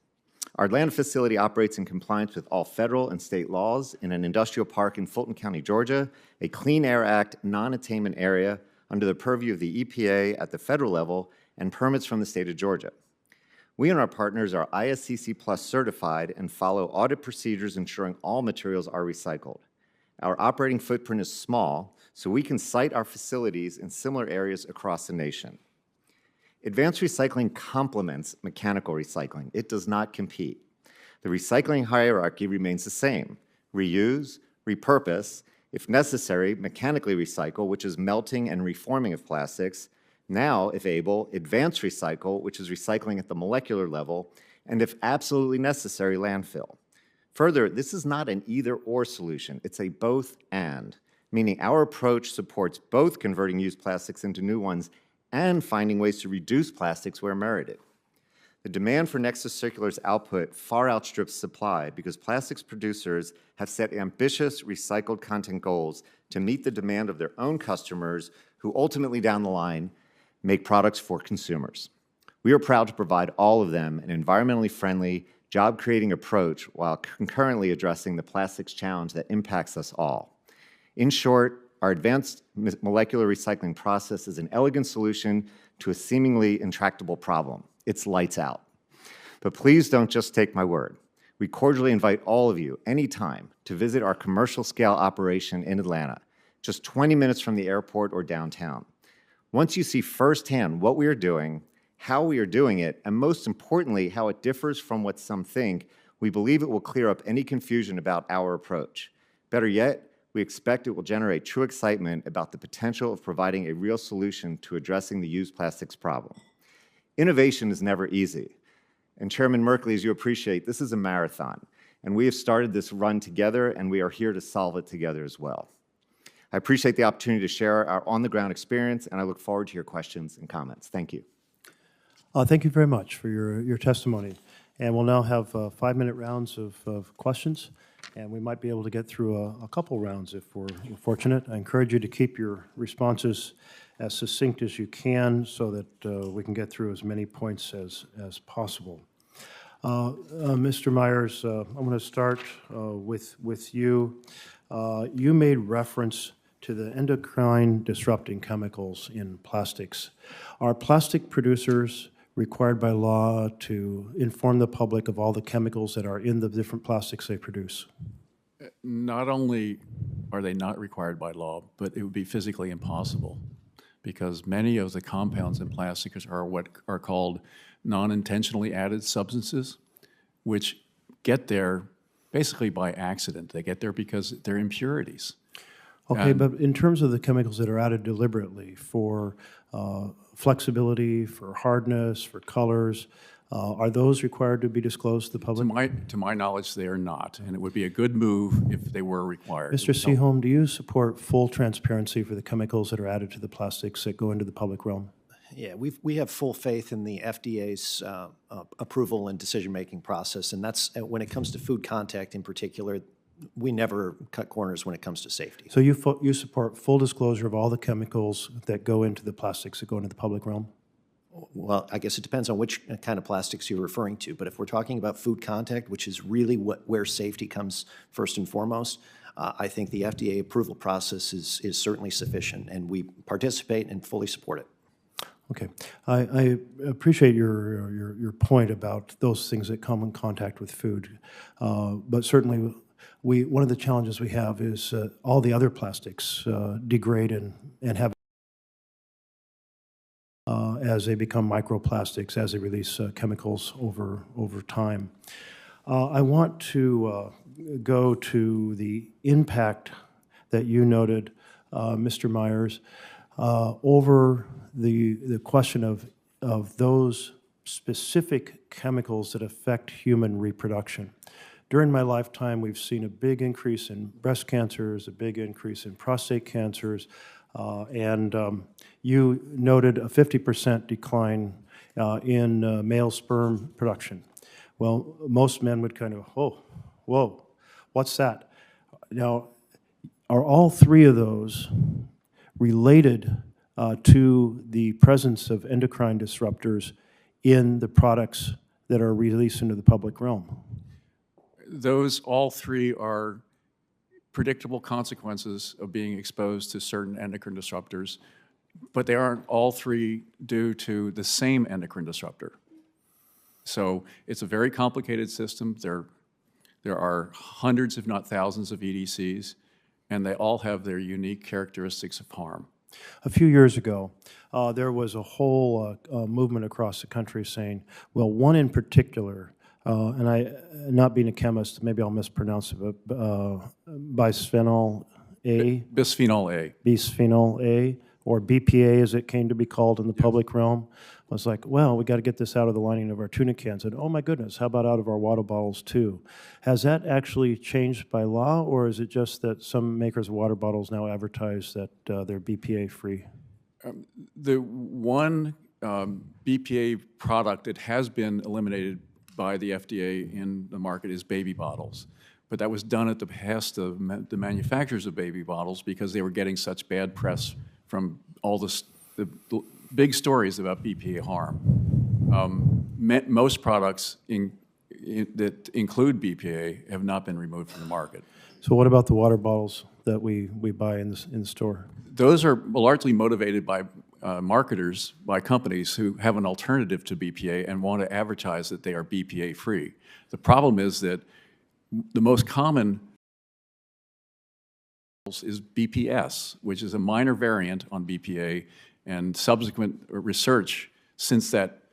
S6: Our Atlanta facility operates in compliance with all federal and state laws in an industrial park in Fulton County, Georgia, a Clean Air Act non-attainment area under the purview of the EPA at the federal level and permits from the state of Georgia. We and our partners are ISCC Plus certified and follow audit procedures ensuring all materials are recycled. Our operating footprint is small, so we can site our facilities in similar areas across the nation. Advanced recycling complements mechanical recycling. It does not compete. The recycling hierarchy remains the same: reuse, repurpose, if necessary, mechanically recycle, which is melting and reforming of plastics, now, if able, advanced recycle, which is recycling at the molecular level, and if absolutely necessary, landfill. Further, this is not an either-or solution. It's a both-and, meaning our approach supports both converting used plastics into new ones and finding ways to reduce plastics where merited. The demand for Nexus Circular's output far outstrips supply because plastics producers have set ambitious recycled content goals to meet the demand of their own customers who ultimately down the line make products for consumers. We are proud to provide all of them an environmentally friendly, job-creating approach while concurrently addressing the plastics challenge that impacts us all. In short, our advanced molecular recycling process is an elegant solution to a seemingly intractable problem. It's lights out. But please don't just take my word. We cordially invite all of you, anytime, to visit our commercial-scale operation in Atlanta, just 20 minutes from the airport or downtown. Once you see firsthand what we are doing, how we are doing it, and most importantly, how it differs from what some think, we believe it will clear up any confusion about our approach. Better yet, we expect it will generate true excitement about the potential of providing a real solution to addressing the used plastics problem. Innovation is never easy. And Chairman Merkley, as you appreciate, this is a marathon, and we have started this run together, and we are here to solve it together as well. I appreciate the opportunity to share our on-the-ground experience, and I look forward to your questions and comments. Thank you.
S1: Thank you very much for your testimony. And we'll now have 5-minute rounds of questions, and we might be able to get through a couple rounds if we're fortunate. I encourage you to keep your responses as succinct as you can so that we can get through as many points as possible. Mr. Myers, I'm going to start with you. You made reference to the endocrine disrupting chemicals in plastics. Are plastic producers required by law to inform the public of all the chemicals that are in the different plastics they produce?
S3: Not only are they not required by law, but it would be physically impossible because many of the compounds in plastics are what are called non-intentionally added substances, which get there basically by accident. They get there because they're impurities.
S1: Okay, but in terms of the chemicals that are added deliberately for flexibility, for hardness, for colors, are those required to be disclosed to the public?
S3: To my knowledge, they are not, and it would be a good move if they were required.
S1: Mr. Seaholm, do you support full transparency for the chemicals that are added to the plastics that go into the public realm?
S5: Yeah, we have full faith in the FDA's approval and decision-making process, and that's when it comes to food contact in particular. We never cut corners when it comes to safety.
S1: So you support full disclosure of all the chemicals that go into the plastics that go into the public realm?
S5: Well, I guess it depends on which kind of plastics you're referring to, but if we're talking about food contact, which is really where safety comes first and foremost, I think the FDA approval process is certainly sufficient, and we participate and fully support it.
S1: Okay. I appreciate your point about those things that come in contact with food. But certainly, one of the challenges we have is all the other plastics degrade and have as they become microplastics, as they release chemicals over time. I want to go to the impact that you noted, Mr. Myers, over the question of those specific chemicals that affect human reproduction. During my lifetime, we've seen a big increase in breast cancers, a big increase in prostate cancers, and you noted a 50% decline in male sperm production. Well, most men would kind of, oh, whoa, what's that? Now, are all three of those related to the presence of endocrine disruptors in the products that are released into the public realm?
S3: Those all three are predictable consequences of being exposed to certain endocrine disruptors, but they aren't all three due to the same endocrine disruptor. So it's a very complicated system. There are hundreds, if not thousands, of EDCs, and they all have their unique characteristics of harm.
S1: A few years ago, there was a whole movement across the country saying, well, one in particular, and I, not being a chemist, maybe I'll mispronounce it, but bisphenol A?
S3: Bisphenol A.
S1: Bisphenol A, or BPA as it came to be called in the public realm. I was like, well, we got to get this out of the lining of our tuna cans. And oh my goodness, how about out of our water bottles too? Has that actually changed by law, or is it just that some makers of water bottles now advertise that they're BPA free?
S3: The one BPA product that has been eliminated by the FDA in the market is baby bottles. But that was done at the behest of the manufacturers of baby bottles because they were getting such bad press from all the big stories about BPA harm. Most products that include BPA have not been removed from the market.
S1: So what about the water bottles that we buy in the store?
S3: Those are largely motivated by marketers, by companies who have an alternative to BPA and want to advertise that they are BPA free. The problem is that the most common is BPS, which is a minor variant on BPA, and subsequent research since that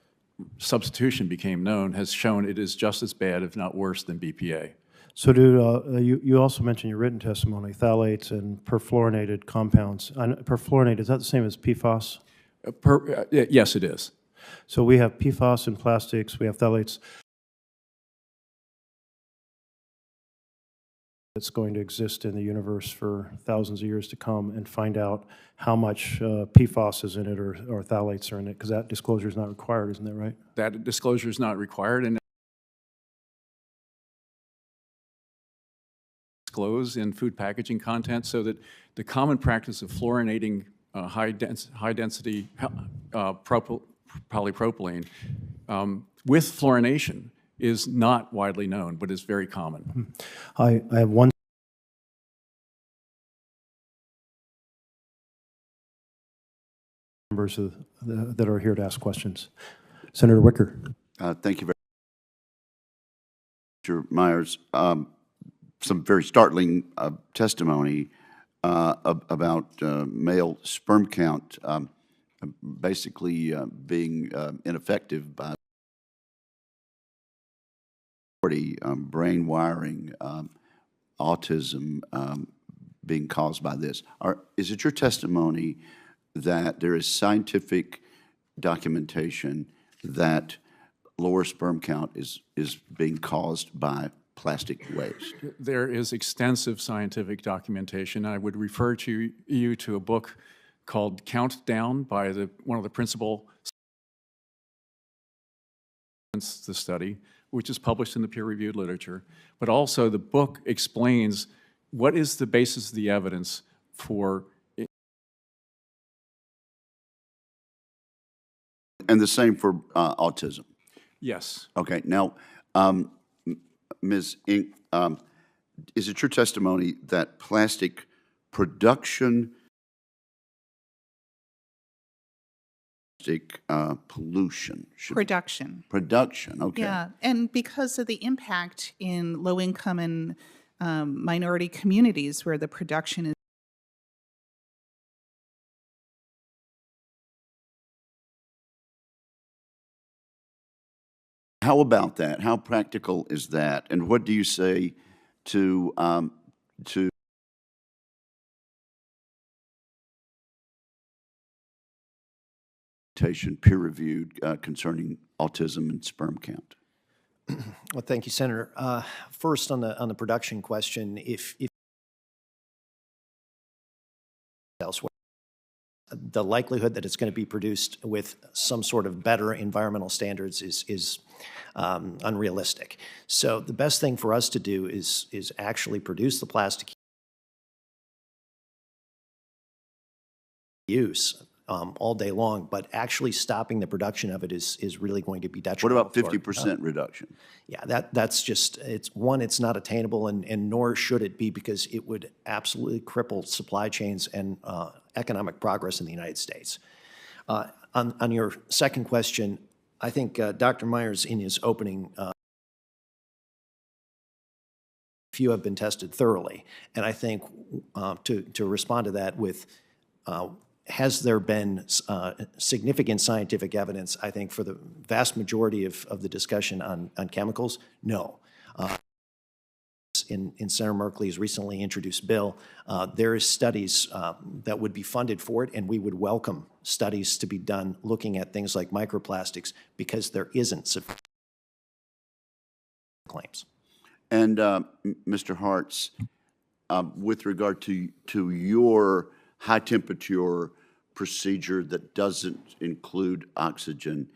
S3: substitution became known has shown it is just as bad, if not worse, than BPA.
S1: So you also mentioned your written testimony, phthalates and perfluorinated compounds. Perfluorinated, is that the same as PFAS?
S3: Yes, it is.
S1: So we have PFAS in plastics, we have phthalates. It's going to exist in the universe for thousands of years to come, and find out how much PFAS is in it or phthalates are in it, because that disclosure is not required, isn't that right?
S3: That disclosure is not required, and disclose in food packaging content, so that the common practice of fluorinating high-density polypropylene with fluorination is not widely known, but is very common.
S1: I have one members that are here to ask questions. Senator Wicker.
S2: Thank you very much, Mr. Myers. Some very startling testimony about male sperm count basically being ineffective by brain wiring, autism being caused by this. Is it your testimony that there is scientific documentation that lower sperm count is being caused by plastic waste?
S3: There is extensive scientific documentation. I would refer you to a book called Countdown by one of the principal the study, which is published in the peer-reviewed literature. But also the book explains what is the basis of the evidence for
S2: And the same for autism.
S3: Yes.
S2: Okay, now, Ms. Inc., is it your testimony that plastic production, pollution?
S4: Production.
S2: Okay.
S4: Yeah, and because of the impact in low-income and minority communities where the production is
S2: How about that? How practical is that? And what do you say to peer-reviewed concerning autism and sperm count?
S5: Well, thank you, Senator. First, on the production question, if elsewhere, the likelihood that it's going to be produced with some sort of better environmental standards is unrealistic. So the best thing for us to do is actually produce the plastic use all day long, but actually stopping the production of it is really going to be
S2: What
S5: detrimental.
S2: about 50% reduction?
S5: Yeah, that's just, it's not attainable, and nor should it be, because it would absolutely cripple supply chains and economic progress in the United States. On your second question, I think Dr. Myers, in his opening, few have been tested thoroughly, and I think to respond to that with has there been significant scientific evidence? I think for the vast majority of the discussion on chemicals, no. In Senator Merkley's recently introduced bill, there is studies that would be funded for it, and we would welcome studies to be done looking at things like microplastics, because there isn't sufficient claims.
S2: And Mr. Hartz, with regard to your high-temperature procedure that doesn't include oxygen,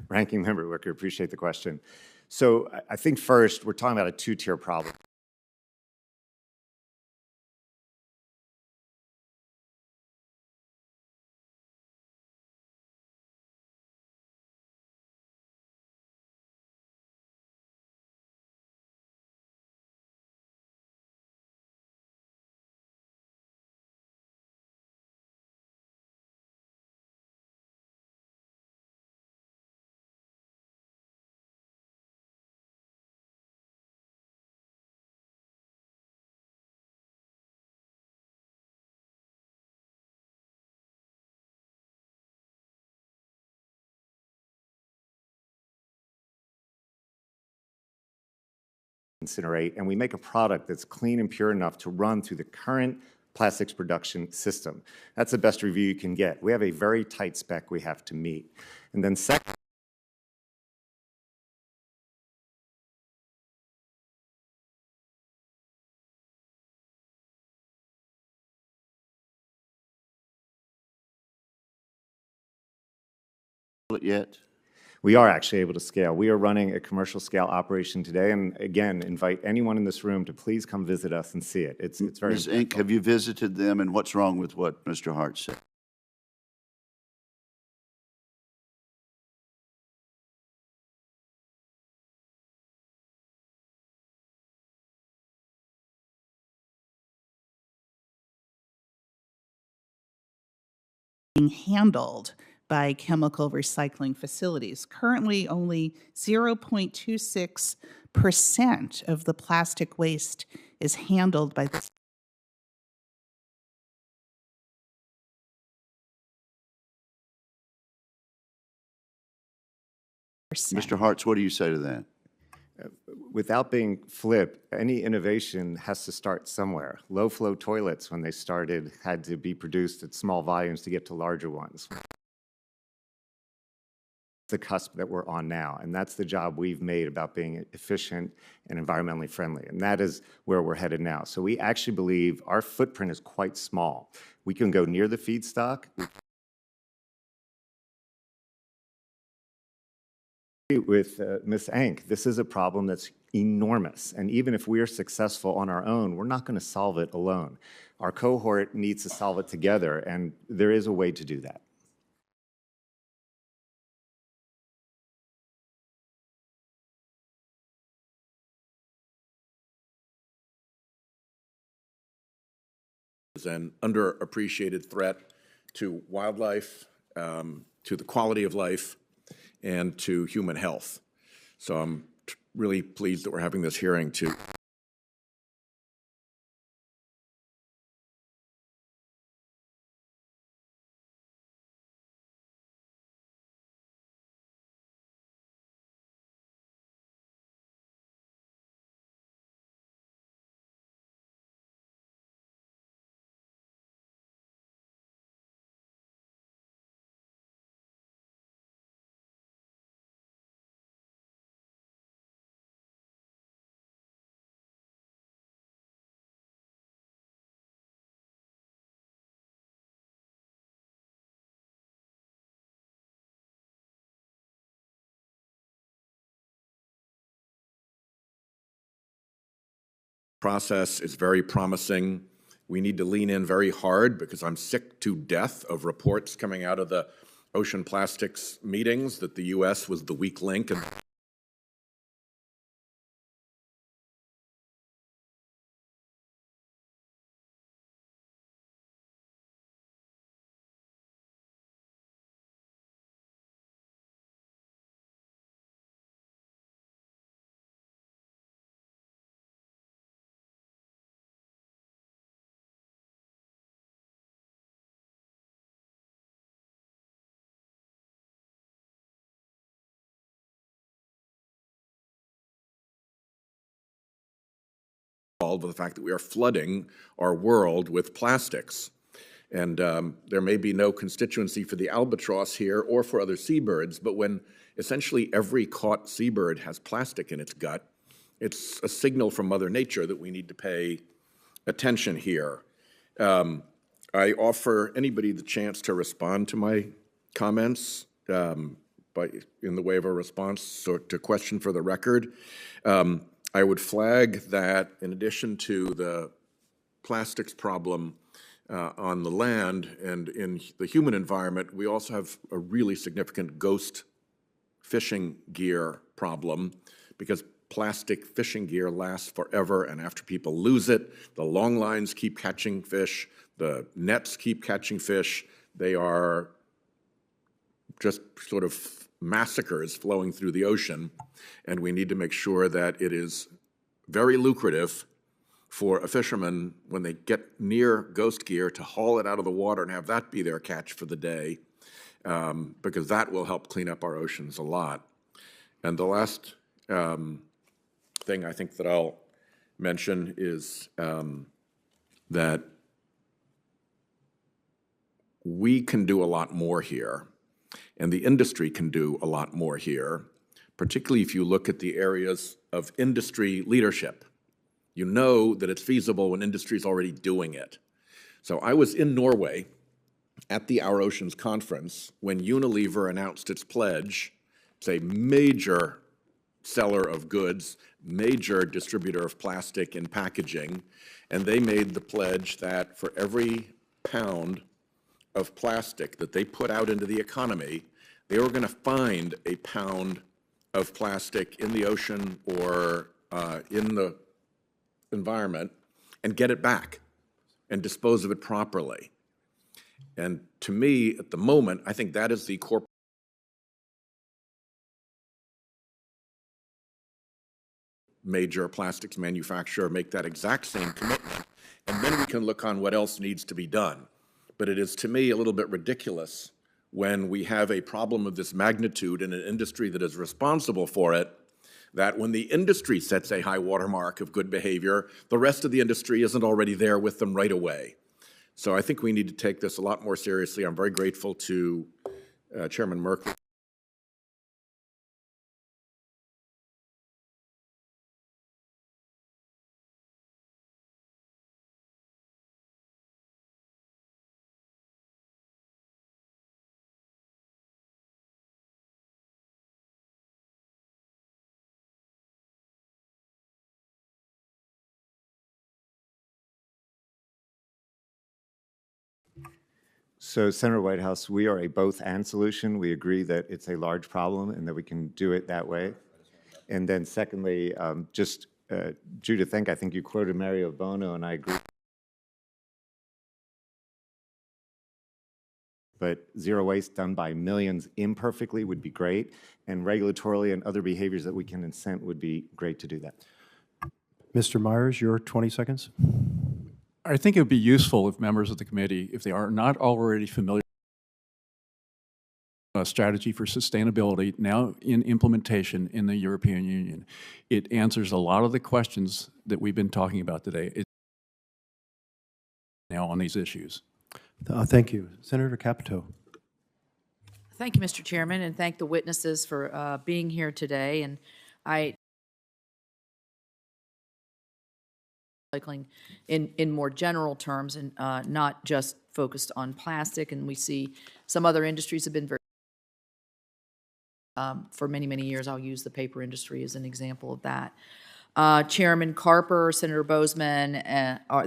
S6: Ranking Member Wicker, appreciate the question. So I think first, we're talking about a two-tier problem. Incinerate, and we make a product that's clean and pure enough to run through the current plastics production system. That's the best review you can get. We have a very tight spec we have to meet. And then second,
S2: yet?
S6: we are actually able to scale. We are running a commercial scale operation today, and again, invite anyone in this room to please come visit us and see it. It's very
S2: Ms. Inc., have you visited them, and what's wrong with what Mr. Hart said?
S4: being handled by chemical recycling facilities. Currently, only 0.26% of the plastic waste is handled by this.
S2: Mr. Hartz, what do you say to that?
S6: Without being flip, any innovation has to start somewhere. Low-flow toilets, when they started, had to be produced at small volumes to get to larger ones. The cusp that we're on now, and that's the job we've made about being efficient and environmentally friendly, and that is where we're headed now. So we actually believe our footprint is quite small. We can go near the feedstock. with Ms. Ank. This is a problem that's enormous, and even if we are successful on our own, we're not going to solve it alone. Our cohort needs to solve it together, and there is a way to do that.
S7: An underappreciated threat to wildlife, to the quality of life, and to human health. So I'm really pleased that we're having this hearing to process is very promising. We need to lean in very hard because I'm sick to death of reports coming out of the ocean plastics meetings that the U.S. was the weak link and with the fact that we are flooding our world with plastics. And there may be no constituency for the albatross here or for other seabirds, but when essentially every caught seabird has plastic in its gut, it's a signal from Mother Nature that we need to pay attention here. I offer anybody the chance to respond to my comments in the way of a response to question for the record. I would flag that in addition to the plastics problem on the land and in the human environment, we also have a really significant ghost fishing gear problem because plastic fishing gear lasts forever, and after people lose it, the long lines keep catching fish, the nets keep catching fish. They are just sort of massacres flowing through the ocean, and we need to make sure that it is very lucrative for a fisherman when they get near ghost gear to haul it out of the water and have that be their catch for the day, because that will help clean up our oceans a lot. And the last thing I think that I'll mention is that we can do a lot more here, and the industry can do a lot more here, particularly if you look at the areas of industry leadership. You know that it's feasible when industry is already doing it. So I was in Norway at the Our Oceans conference when Unilever announced its pledge. It's a major seller of goods, major distributor of plastic and packaging, and they made the pledge that for every pound of plastic that they put out into the economy, they were going to find a pound of plastic in the ocean or in the environment and get it back and dispose of it properly. And to me, at the moment, I think that is the core major plastics manufacturer make that exact same commitment, and then we can look on what else needs to be done. But it is, to me, a little bit ridiculous when we have a problem of this magnitude in an industry that is responsible for it, that when the industry sets a high watermark of good behavior, the rest of the industry isn't already there with them right away. So I think we need to take this a lot more seriously. I'm very grateful to Chairman Merkley.
S6: So, Senator Whitehouse, we are a both-and solution. We agree that it's a large problem and that we can do it that way. And then secondly, Judith, I think you quoted Mario Bono, and I agree. But zero waste done by millions imperfectly would be great, and regulatorily and other behaviors that we can incent would be great to do that.
S1: Mr. Myers, your 20 seconds.
S3: I think it would be useful if members of the committee, if they are not already familiar with a strategy for sustainability now in implementation in the European Union. It answers a lot of the questions that we've been talking about today now on these issues.
S1: Thank you. Senator Capito.
S8: Thank you, Mr. Chairman, and thank the witnesses for being here today. And recycling in more general terms and not just focused on plastic. And we see some other industries have been very, for many, many years. I'll use the paper industry as an example of that. Chairman Carper, Senator Bozeman,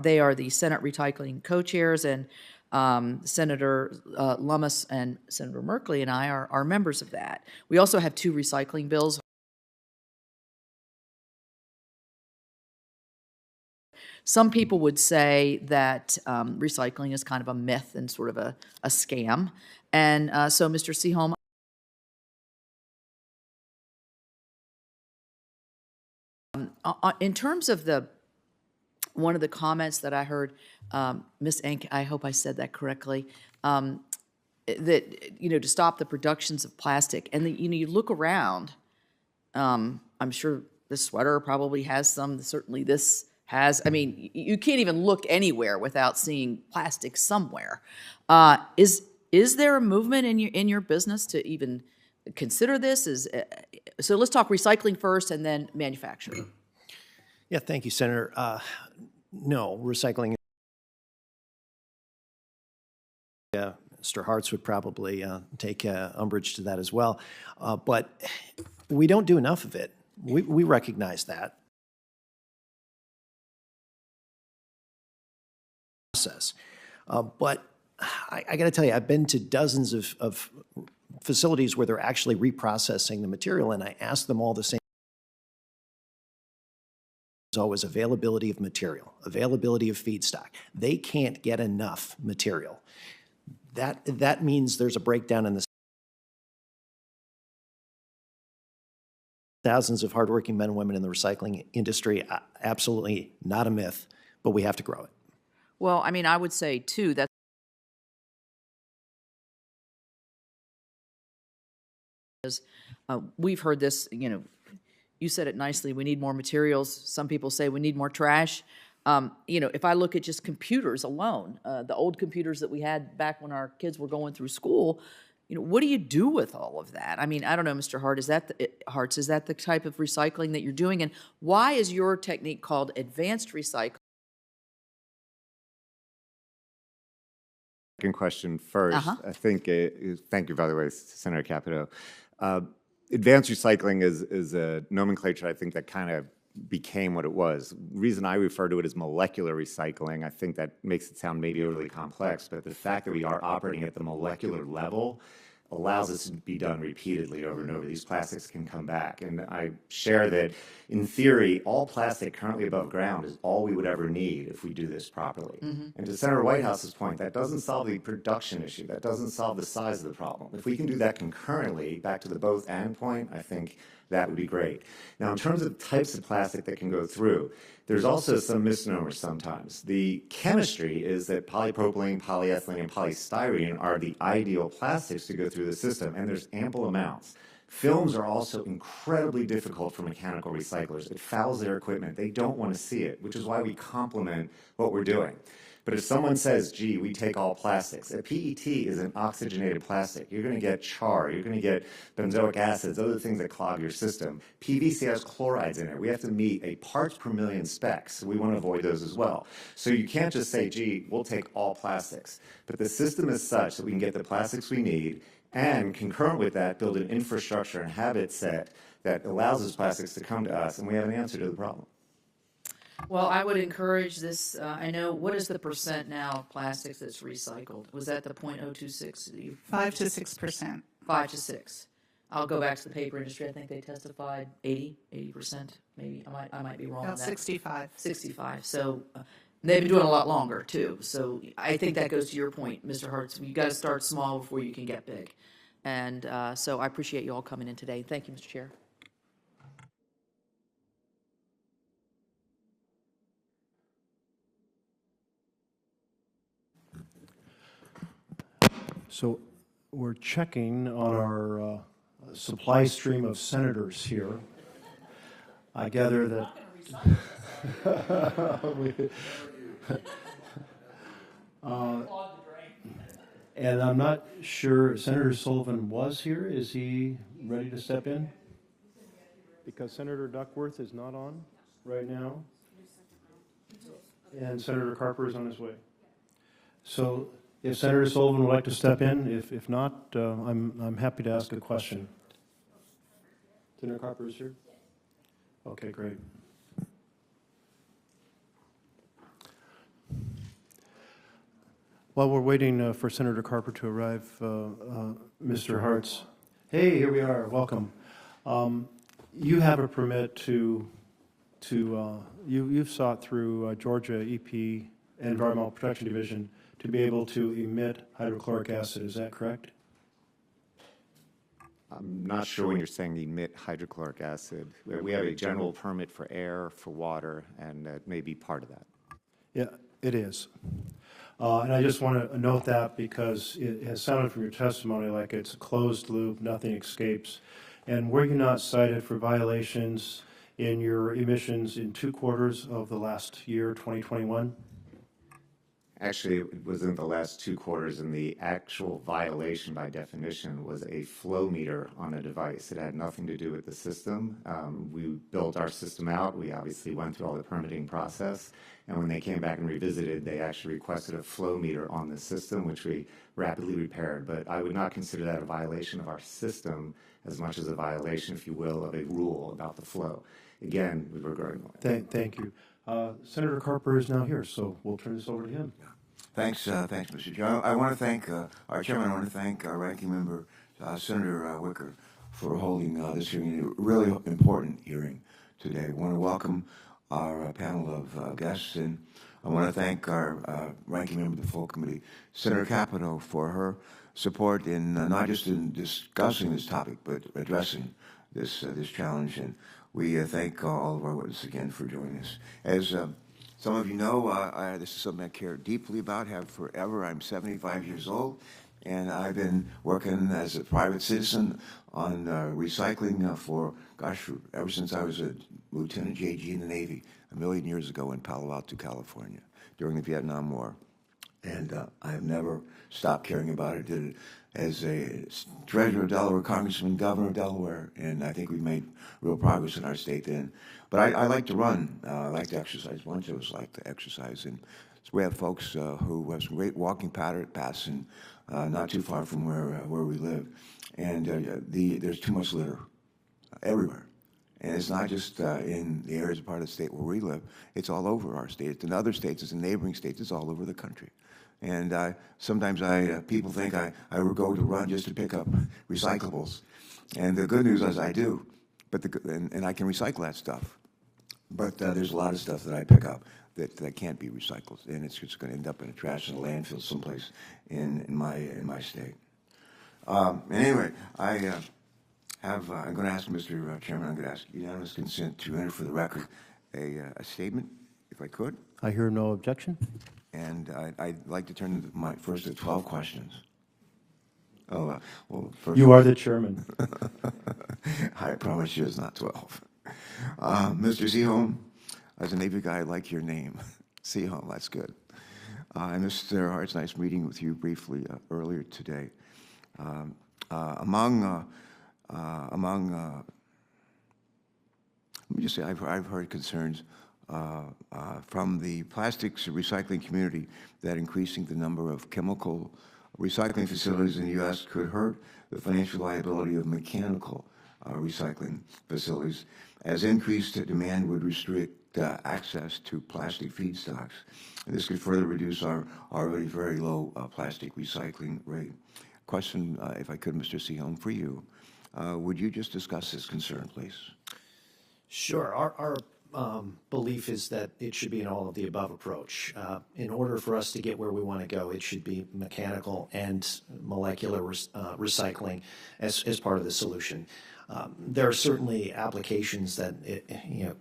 S8: they are the Senate recycling co-chairs, and Senator Lummis and Senator Merkley and I are members of that. We also have 2 recycling bills. Some people would say that recycling is kind of a myth and sort of a scam. And so, Mr. Seaholm, in terms of one of the comments that I heard, Ms. Enck, I hope I said that correctly, that, to stop the productions of plastic. And, you look around, I'm sure this sweater probably has some, certainly this has, you can't even look anywhere without seeing plastic somewhere. Is there a movement in your business to even consider this? So let's talk recycling first and then manufacturing.
S5: Yeah, thank you, Senator. No, recycling. Mr. Hartz would probably take umbrage to that as well. But we don't do enough of it. We recognize that. Process. But I got to tell you, I've been to dozens of facilities where they're actually reprocessing the material, and I ask them all the same. There's always availability of material, availability of feedstock. They can't get enough material. That means there's a breakdown in the thousands of hardworking men and women in the recycling industry. Absolutely not a myth, but we have to grow it.
S8: Well, I would say, too, that we've heard this, you said it nicely, we need more materials. Some people say we need more trash. If I look at just computers alone, the old computers that we had back when our kids were going through school, what do you do with all of that? I don't know, Mr. Hart, is that the type of recycling that you're doing? And why is your technique called advanced recycling?
S6: Second question first. I think, thank you, by the way, Senator Capito. Advanced recycling is a nomenclature, I think, that kind of became what it was. The reason I refer to it as molecular recycling, I think that makes it sound maybe overly complex, but the fact that we are operating at the molecular level allows us to be done repeatedly over and over. These plastics can come back. And I share that, in theory, all plastic currently above ground is all we would ever need if we do this properly. And to Senator Whitehouse's point, that doesn't solve the production issue. That doesn't solve the size of the problem. If we can do that concurrently, back to the both and point, I think that would be great. Now, in terms of types of plastic that can go through, there's also some misnomers sometimes. The chemistry is that polypropylene, polyethylene, and polystyrene are the ideal plastics to go through the system, and there's ample amounts. Films are also incredibly difficult for mechanical recyclers. It fouls their equipment. They don't want to see it, which is why we complement what we're doing. But if someone says, gee, we take all plastics, a PET is an oxygenated plastic. You're going to get char, you're going to get benzoic acids, other things that clog your system. PVC has chlorides in it. We have to meet a parts per million specs, so we want to avoid those as well. So you can't just say, gee, we'll take all plastics. But the system is such that we can get the plastics we need, and concurrent with that, build an infrastructure and habit set that allows those plastics to come to us, and we have an answer to the problem.
S8: Well, I would encourage this, I know, what is the percent now of plastics that's recycled? Was that the .026 that you?
S4: 5 to 6%.
S8: 5 to 6. I'll go back to the paper industry. I think they testified 80%, maybe. I might be wrong on
S4: About
S8: that.
S4: 65.
S8: 65. So they've been doing a lot longer too. So I think that goes to your point, Mr. Hertz. You got to start small before you can get big. And so I appreciate you all coming in today. Thank you, Mr. Chair.
S1: So we're checking on our supply stream of senators here. I gather that. And I'm not sure, Senator Sullivan was here. Is he ready to step in? Because Senator Duckworth is not on right now. And Senator Carper is on his way. So if Senator Sullivan would like to step in, if not, I'm happy to ask a question. Senator Carper is here? Okay, great. While we're waiting for Senator Carper to arrive, Mr. Hartz. Hey, here we are. Welcome. You have a permit you've sought through Georgia EP Environmental Protection Division to be able to emit hydrochloric acid. Is that correct?
S6: I'm not sure when you're saying emit hydrochloric acid. We have a general permit for air, for water, and that may be part of that.
S1: Yeah, it is. And I just want to note that because it has sounded from your testimony like it's a closed loop, nothing escapes. And were you not cited for violations in your emissions in 2 quarters of the last year, 2021?
S6: Actually, it wasn't the last 2 quarters, and the actual violation by definition was a flow meter on a device. It had nothing to do with the system. We built our system out. We obviously went through all the permitting process, and when they came back and revisited, they actually requested a flow meter on the system, which we rapidly repaired. But I would not consider that a violation of our system as much as a violation, if you will, of a rule about the flow. Again, we were going.
S1: Thank you. Senator Carper is now here, so we'll turn this over to him.
S9: Thanks, Mr. Chair. I want to thank our chairman. I want to thank our ranking member, Senator Wicker, for holding this hearing, a really important hearing today. I want to welcome our panel of guests, and I want to thank our ranking member of the full committee, Senator Capito, for her support in not just in discussing this topic, but addressing this challenge. And we thank all of our witnesses again for joining us. As some of you know, this is something I care deeply about, have forever. I'm 75 years old, and I've been working as a private citizen on recycling for, ever since I was a Lieutenant JG in the Navy a million years ago in Palo Alto, California, during the Vietnam War. And I have never stopped caring about it. Did it as a treasurer of Delaware, congressman, governor of Delaware, and I think we've made real progress in our state then. But I like to run. I like to exercise. One of us like to exercise, and so we have folks who have some great walking paths, and not too far from where we live. And there's too much litter everywhere. And it's not just in the areas of part of the state where we live. It's all over our state. It's in other states. It's in neighboring states. It's all over the country. And sometimes people think I would go to run just to pick up recyclables. And the good news is I do, and I can recycle that stuff. But there's a lot of stuff that I pick up that can't be recycled, and it's just going to end up in a trash in a landfill someplace in my state. Anyway, I'm going to ask Mr. Chairman, I'm going to ask unanimous consent to enter for the record a statement, if I could.
S1: I hear no objection.
S9: And I'd like to turn my first to 12 questions. Oh, well, first.
S1: You are the chairman.
S9: I promise you it's not 12. Mr. Seaholm, as a Navy guy, I like your name. Seaholm, that's good. And Mr. Hart's nice meeting with you briefly earlier today. Let me just say, I've heard concerns from the plastics recycling community that increasing the number of chemical recycling facilities in the U.S. could hurt the financial liability of mechanical recycling facilities, as increased demand would restrict access to plastic feedstocks. And this could further reduce our already very low plastic recycling rate. Question, if I could, Mr. Sehom, for you. Would you just discuss this concern, please?
S5: Sure. Our belief is that it should be an all of the above approach. In order for us to get where we want to go, it should be mechanical and molecular recycling as part of the solution. There are certainly applications that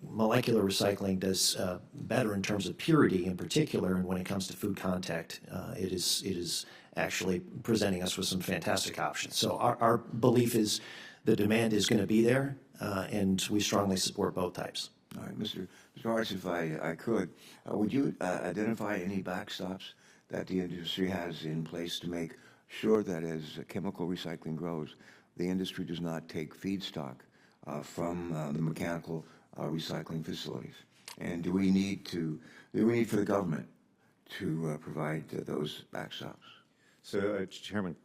S5: molecular recycling does better in terms of purity in particular, and when it comes to food contact, it is actually presenting us with some fantastic options. So our belief is the demand is going to be there, and we strongly support both types.
S9: All right, Mr. Hartz, if I could, would you identify any backstops that the industry has in place to make sure that as chemical recycling grows, the industry does not take feedstock from the mechanical recycling facilities? And do we need for the government to provide those backstops?
S6: So, Chairman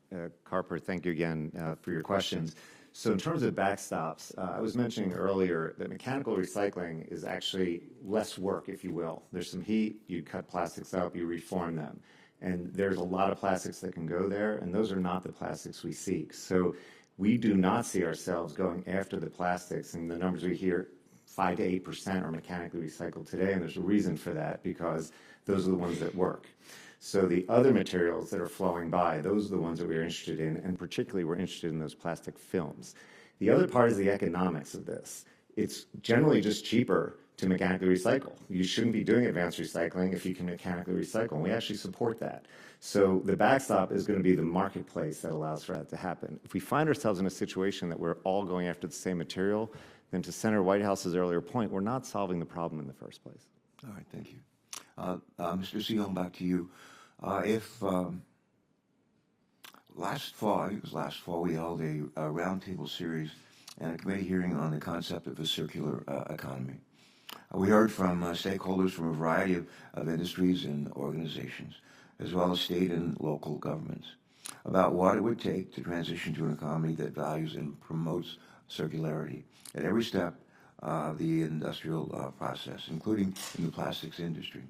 S6: Carper, thank you again for your questions. So in terms of backstops, I was mentioning earlier that mechanical recycling is actually less work, if you will. There's some heat, you cut plastics up, you reform them. And there's a lot of plastics that can go there, and those are not the plastics we seek. So we do not see ourselves going after the plastics, and the numbers we hear, 5 to 8% are mechanically recycled today, and there's a reason for that, because those are the ones that work. So the other materials that are flowing by, those are the ones that we're interested in, and particularly we're interested in those plastic films. The other part is the economics of this. It's generally just cheaper to mechanically recycle. You shouldn't be doing advanced recycling if you can mechanically recycle, and we actually support that. So the backstop is going to be the marketplace that allows for that to happen. If we find ourselves in a situation that we're all going after the same material, then to Senator Whitehouse's earlier point, we're not solving the problem in the first place.
S9: All right, thank you. Mr. Sehom, back to you. If last fall, I think it was last fall, we held a roundtable series and a committee hearing on the concept of a circular economy. We heard from stakeholders from a variety of industries and organizations, as well as state and local governments, about what it would take to transition to an economy that values and promotes circularity at every step of the industrial process, including in the plastics industry.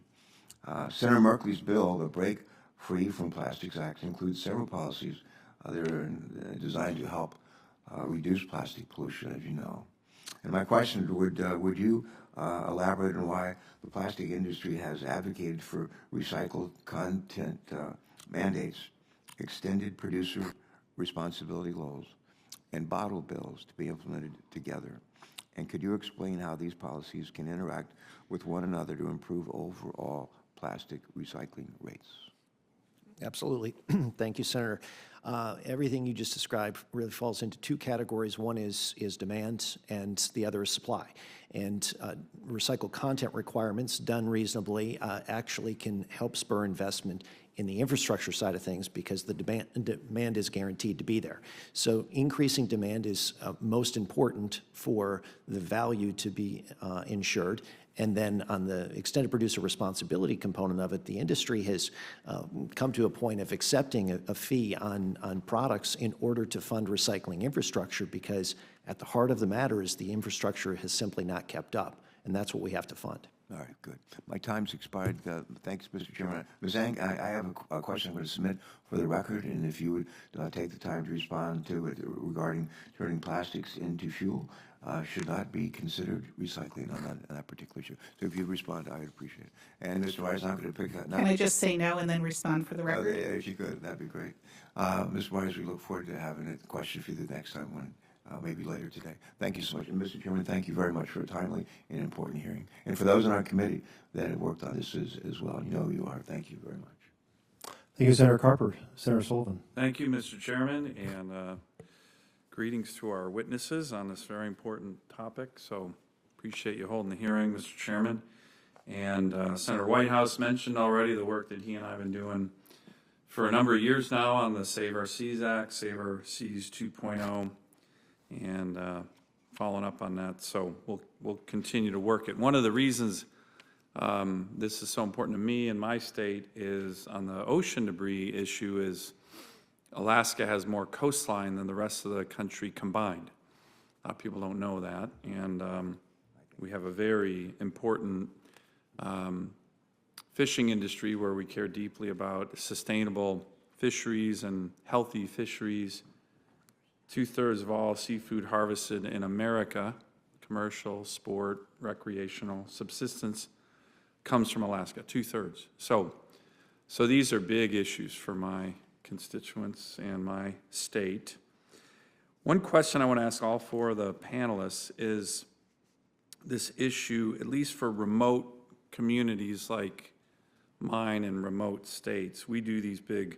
S9: Senator Merkley's bill, the Break Free from Plastics Act, includes several policies that are designed to help reduce plastic pollution, as you know. And my question, would you elaborate on why the plastic industry has advocated for recycled content mandates, extended producer responsibility laws, and bottle bills to be implemented together? And could you explain how these policies can interact with one another to improve overall plastic recycling rates?
S5: Absolutely. Thank you, Senator. Everything you just described really falls into two categories. One is demand, and the other is supply. And recycled content requirements done reasonably actually can help spur investment in the infrastructure side of things, because the demand is guaranteed to be there. So increasing demand is most important for the value to be ensured. And then on the extended producer responsibility component of it, the industry has come to a point of accepting a fee on products in order to fund recycling infrastructure, because at the heart of the matter is the infrastructure has simply not kept up, and that's what we have to fund.
S9: All right, good. My time's expired. Thanks, Mr. Chairman. Ms. Ang, I have a question I'm going to submit for the record, and if you would take the time to respond to it regarding turning plastics into fuel, should not be considered recycling on that particular issue. So if you respond, I would appreciate it. And Mr. Wise, I'm going to pick that.
S4: Can I just say no and then respond for the record?
S9: If you could, that'd be great. Ms. Wise, we look forward to having a question for you the next time when. Maybe later today. Thank you so much. And Mr. Chairman, thank you very much for a timely and important hearing. And for those on our committee that have worked on this as well, you know who you are. Thank you very much.
S1: Thank you, Senator Carper. Senator Sullivan.
S10: Thank you, Mr. Chairman, and greetings to our witnesses on this very important topic. So appreciate you holding the hearing, Mr. Chairman. And Senator Whitehouse mentioned already the work that he and I have been doing for a number of years now on the Save Our Seas Act, Save Our Seas 2.0. and following up on that. So we'll continue to work it. One of the reasons this is so important to me in my state is on the ocean debris issue is Alaska has more coastline than the rest of the country combined. A lot of people don't know that, and we have a very important fishing industry where we care deeply about sustainable fisheries and healthy fisheries. 2/3 of all seafood harvested in America, commercial, sport, recreational, subsistence, comes from Alaska, 2/3. So these are big issues for my constituents and my state. One question I want to ask all four of the panelists is this issue, at least for remote communities like mine in remote states. We do these big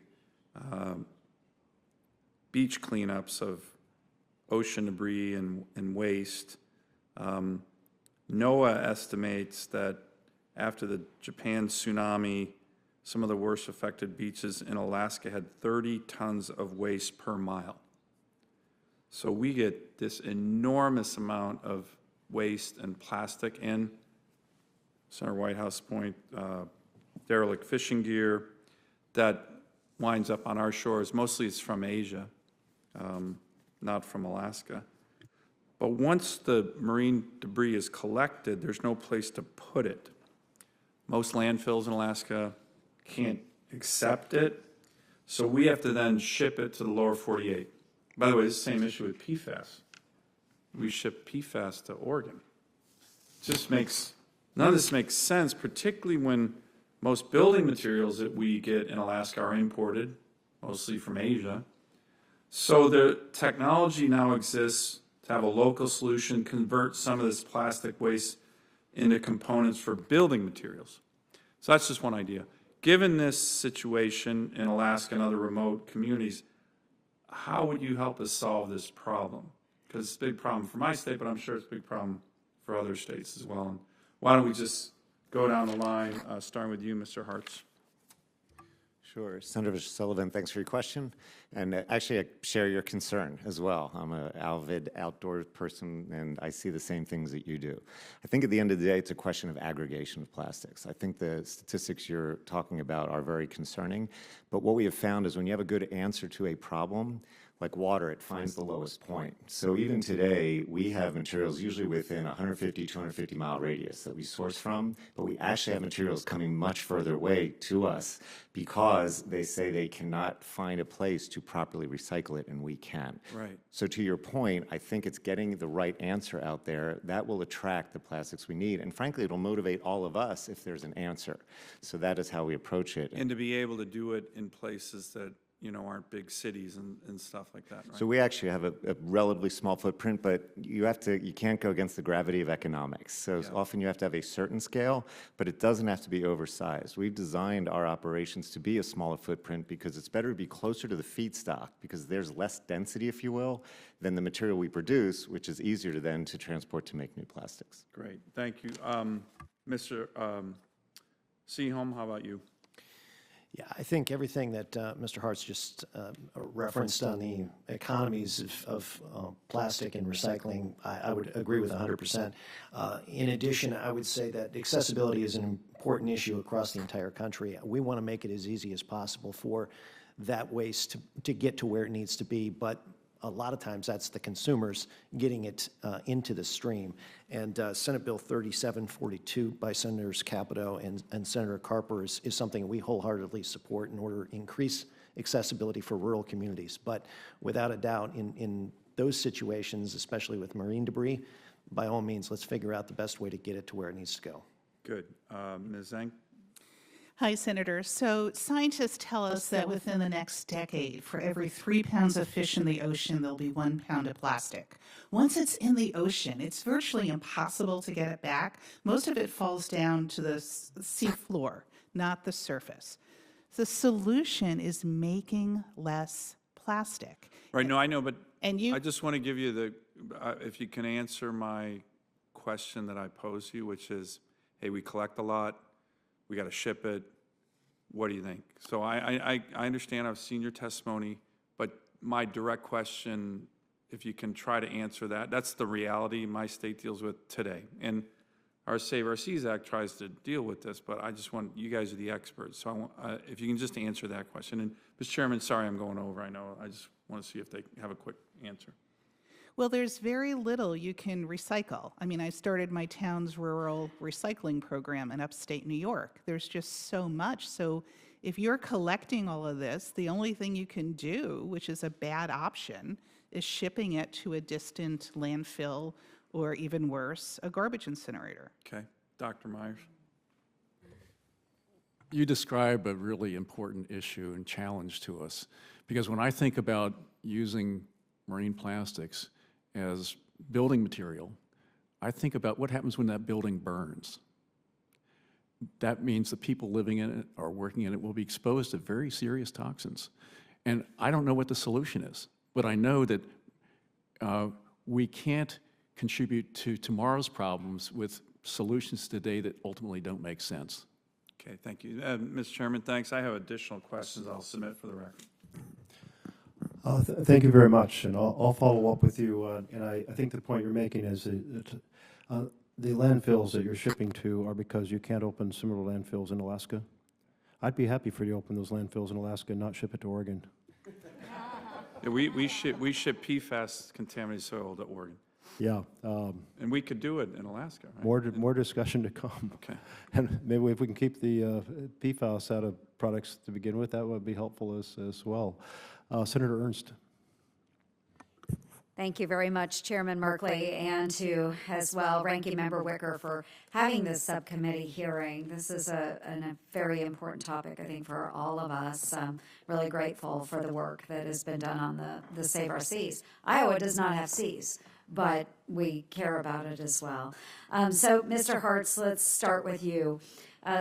S10: beach cleanups of ocean debris and waste. NOAA estimates that after the Japan tsunami, some of the worst affected beaches in Alaska had 30 tons of waste per mile. So we get this enormous amount of waste and plastic in. Senator Whitehouse point, derelict fishing gear that winds up on our shores. Mostly it's from Asia, not from Alaska. But once the marine debris is collected, there's no place to put it. Most landfills in Alaska can't accept it, so we have to then ship it to the lower 48. By the way, it's the same issue with PFAS. We ship PFAS to Oregon. None of this makes sense, particularly when most building materials that we get in Alaska are imported, mostly from Asia. So the technology now exists to have a local solution, convert some of this plastic waste into components for building materials. So that's just one idea. Given this situation in Alaska and other remote communities, how would you help us solve this problem? Because it's a big problem for my state, but I'm sure it's a big problem for other states as well. And why don't we just go down the line, starting with you, Mr. Hartz.
S6: Sure. Senator Sullivan, thanks for your question. And actually, I share your concern as well. I'm an avid outdoor person, and I see the same things that you do. I think at the end of the day, it's a question of aggregation of plastics. I think the statistics you're talking about are very concerning. But what we have found is when you have a good answer to a problem, like water, it finds the lowest point. So even today, we have materials usually within 150, 250 mile radius that we source from, but we actually have materials coming much further away to us because they say they cannot find a place to properly recycle it, and we can.
S10: Right.
S6: So to your point, I think it's getting the right answer out there that will attract the plastics we need. And frankly, it'll motivate all of us if there's an answer. So that is how we approach it.
S10: And to be able to do it in places that, you know, aren't big cities and stuff like that, right?
S6: So we actually have a relatively small footprint, but you can't go against the gravity of economics. So often you have to have a certain scale, but it doesn't have to be oversized. We've designed our operations to be a smaller footprint because it's better to be closer to the feedstock because there's less density, if you will, than the material we produce, which is easier to then to transport to make new plastics.
S10: Great, thank you. Mr. Seaholm, how about you?
S5: Yeah, I think everything that Mr. Hartz just referenced on the economies of plastic and recycling, I would agree with 100%. In addition, I would say that accessibility is an important issue across the entire country. We want to make it as easy as possible for that waste to get to where it needs to be, but a lot of times that's the consumers getting it into the stream. And Senate Bill 3742 by Senators Capito and Senator Carper is something we wholeheartedly support in order to increase accessibility for rural communities. But without a doubt, in those situations, especially with marine debris, by all means, let's figure out the best way to get it to where it needs to go.
S10: Good. Ms. Zhang?
S4: Hi, Senator. So scientists tell us that within the next decade, for every 3 pounds of fish in the ocean, there'll be 1 pound of plastic. Once it's in the ocean, it's virtually impossible to get it back. Most of it falls down to the sea floor, not the surface. The solution is making less plastic.
S10: Right, no, I know, but
S4: And you-
S10: I just want to give you the, if you can answer my question that I posed to you, which is, hey, we collect a lot, we got to ship it. What do you think? So I understand, I've seen your testimony, but my direct question, if you can try to answer that, that's the reality my state deals with today. And our Save Our Seas Act tries to deal with this, but I just want, you guys are the experts, so I want, if you can just answer that question. And Mr. Chairman, sorry I'm going over, I know, I just want to see if they have a quick answer.
S4: Well, there's very little you can recycle. I mean, I started my town's rural recycling program in upstate New York. There's just so much. So if you're collecting all of this, the only thing you can do, which is a bad option, is shipping it to a distant landfill or even worse, a garbage incinerator.
S10: Okay, Dr. Myers?
S3: You describe a really important issue and challenge to us, because when I think about using marine plastics as building material, I think about what happens when that building burns. That means the people living in it or working in it will be exposed to very serious toxins. And I don't know what the solution is, but I know that we can't contribute to tomorrow's problems with solutions today that ultimately don't make sense.
S10: Okay, thank you. Mr. Chairman, thanks. I have additional questions I'll submit for the record.
S1: Thank you very much, and I'll follow up with you. And I think the point you're making is that the landfills that you're shipping to are because you can't open similar landfills in Alaska. I'd be happy for you to open those landfills in Alaska and not ship it to Oregon.
S10: Yeah, we ship PFAS contaminated soil to Oregon.
S1: Yeah.
S10: And we could do it in Alaska, right?
S1: More discussion to come.
S10: Okay.
S1: And maybe if we can keep the PFAS out of products to begin with, that would be helpful as well. Senator Ernst.
S11: Thank you very much, Chairman Merkley, and to, as well, Ranking Member Wicker for having this subcommittee hearing. This is a very important topic, I think, for all of us. Really grateful for the work that has been done on the Save Our Seas. Iowa does not have seas, but we care about it as well. So, Mr. Hertz, let's start with you.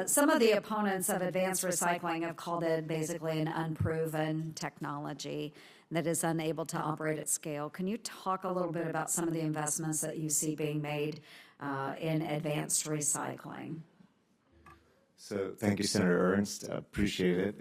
S11: Some of the opponents of advanced recycling have called it basically an unproven technology that is unable to operate at scale. Can you talk a little bit about some of the investments that you see being made in advanced recycling?
S6: So thank you, Senator Ernst. Appreciate it.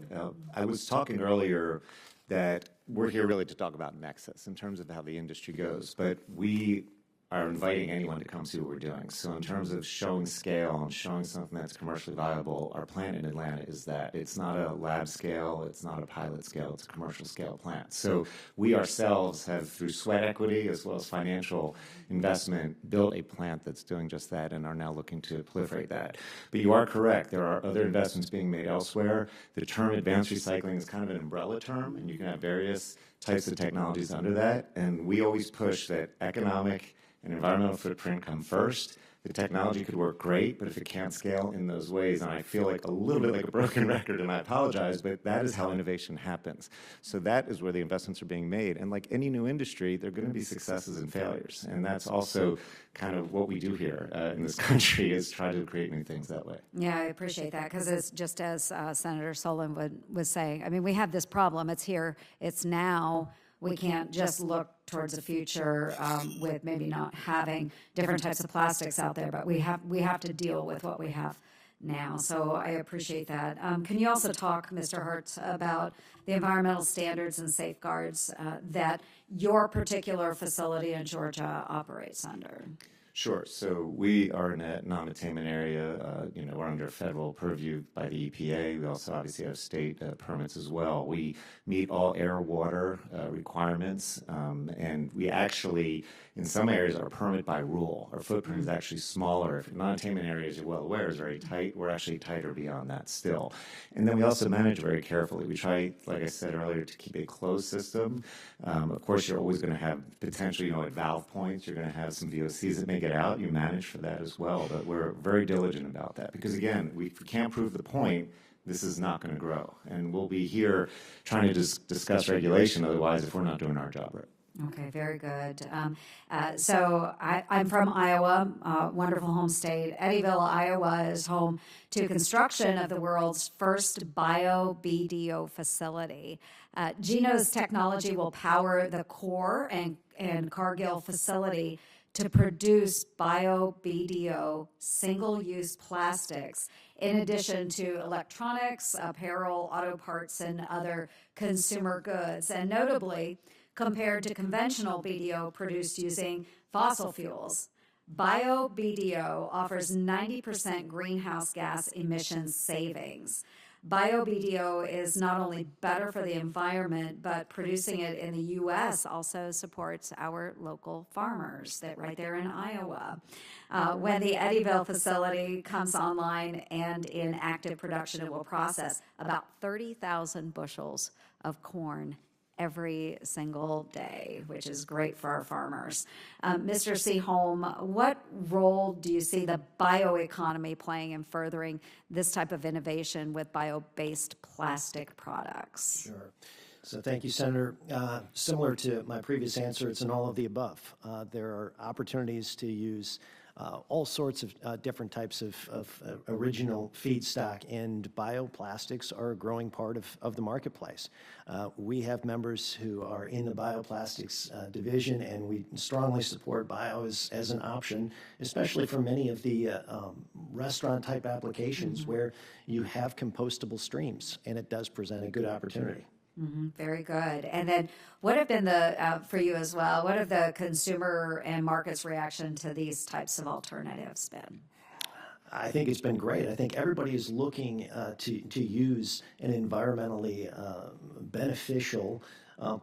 S6: I was talking earlier that we're here really to talk about Nexus in terms of how the industry goes, but we are inviting anyone to come see what we're doing. So in terms of showing scale and showing something that's commercially viable, our plant in Atlanta is that. It's not a lab scale, it's not a pilot scale, it's a commercial scale plant. So we ourselves have, through sweat equity as well as financial investment, built a plant that's doing just that and are now looking to proliferate that. But you are correct, there are other investments being made elsewhere. The term advanced recycling is kind of an umbrella term, and you can have various types of technologies under that. And we always push that economic and environmental footprint come first. The technology could work great, but if it can't scale in those ways, and I feel like a little bit like a broken record, and I apologize, but that is how innovation happens. So that is where the investments are being made. And like any new industry, there are going to be successes and failures. And that's also kind of what we do here in this country, is try to create new things that way.
S11: Yeah, I appreciate that, because it's just as Senator Solon was saying, I mean, we have this problem. It's here. It's now. We can't just look towards the future with maybe not having different types of plastics out there, but we have to deal with what we have now. So I appreciate that. Can you also talk, Mr. Hertz, about the environmental standards and safeguards that your particular facility in Georgia operates under?
S6: Sure. So we are in a non-attainment area. We're under federal purview by the EPA. We also obviously have state permits as well. We meet all air, water requirements, and we actually, in some areas, are permit by rule. Our footprint is actually smaller. If non-attainment areas, you're well aware, is very tight. We're actually tighter beyond that still. And then we also manage very carefully. We try, like I said earlier, to keep a closed system. Of course, you're always going to have potentially, at valve points, you're going to have some VOCs that may get out. You manage for that as well. But we're very diligent about that because, again, if we can't prove the point, this is not going to grow. And we'll be here trying to discuss regulation otherwise if we're not doing our job right.
S11: Okay, very good. So I'm from Iowa, wonderful home state. Eddyville, Iowa is home to construction of the world's first bio-BDO facility. Geno's technology will power the core and Cargill facility to produce bio-BDO single-use plastics, in addition to electronics, apparel, auto parts, and other consumer goods. And notably, compared to conventional BDO produced using fossil fuels, bio-BDO offers 90% greenhouse gas emissions savings. Bio-BDO is not only better for the environment, but producing it in the U.S. also supports our local farmers that right there in Iowa. When the Eddyville facility comes online and in active production, it will process about 30,000 bushels of corn every single day, which is great for our farmers. Mr. Seaholm, what role do you see the bioeconomy playing in furthering this type of innovation with bio-based plastic products?
S5: Sure. So thank you, Senator. Similar to my previous answer, it's an all of the above. There are opportunities to use all sorts of different types of original feedstock, and bioplastics are a growing part of the marketplace. We have members who are in the bioplastics division, and we strongly support bio as an option, especially for many of the restaurant-type applications where you have compostable streams, and it does present a good opportunity.
S11: Very good. And then what have been the, for you as well, what have the consumer and markets reaction to these types of alternatives been?
S5: I think it's been great. I think everybody is looking to use an environmentally beneficial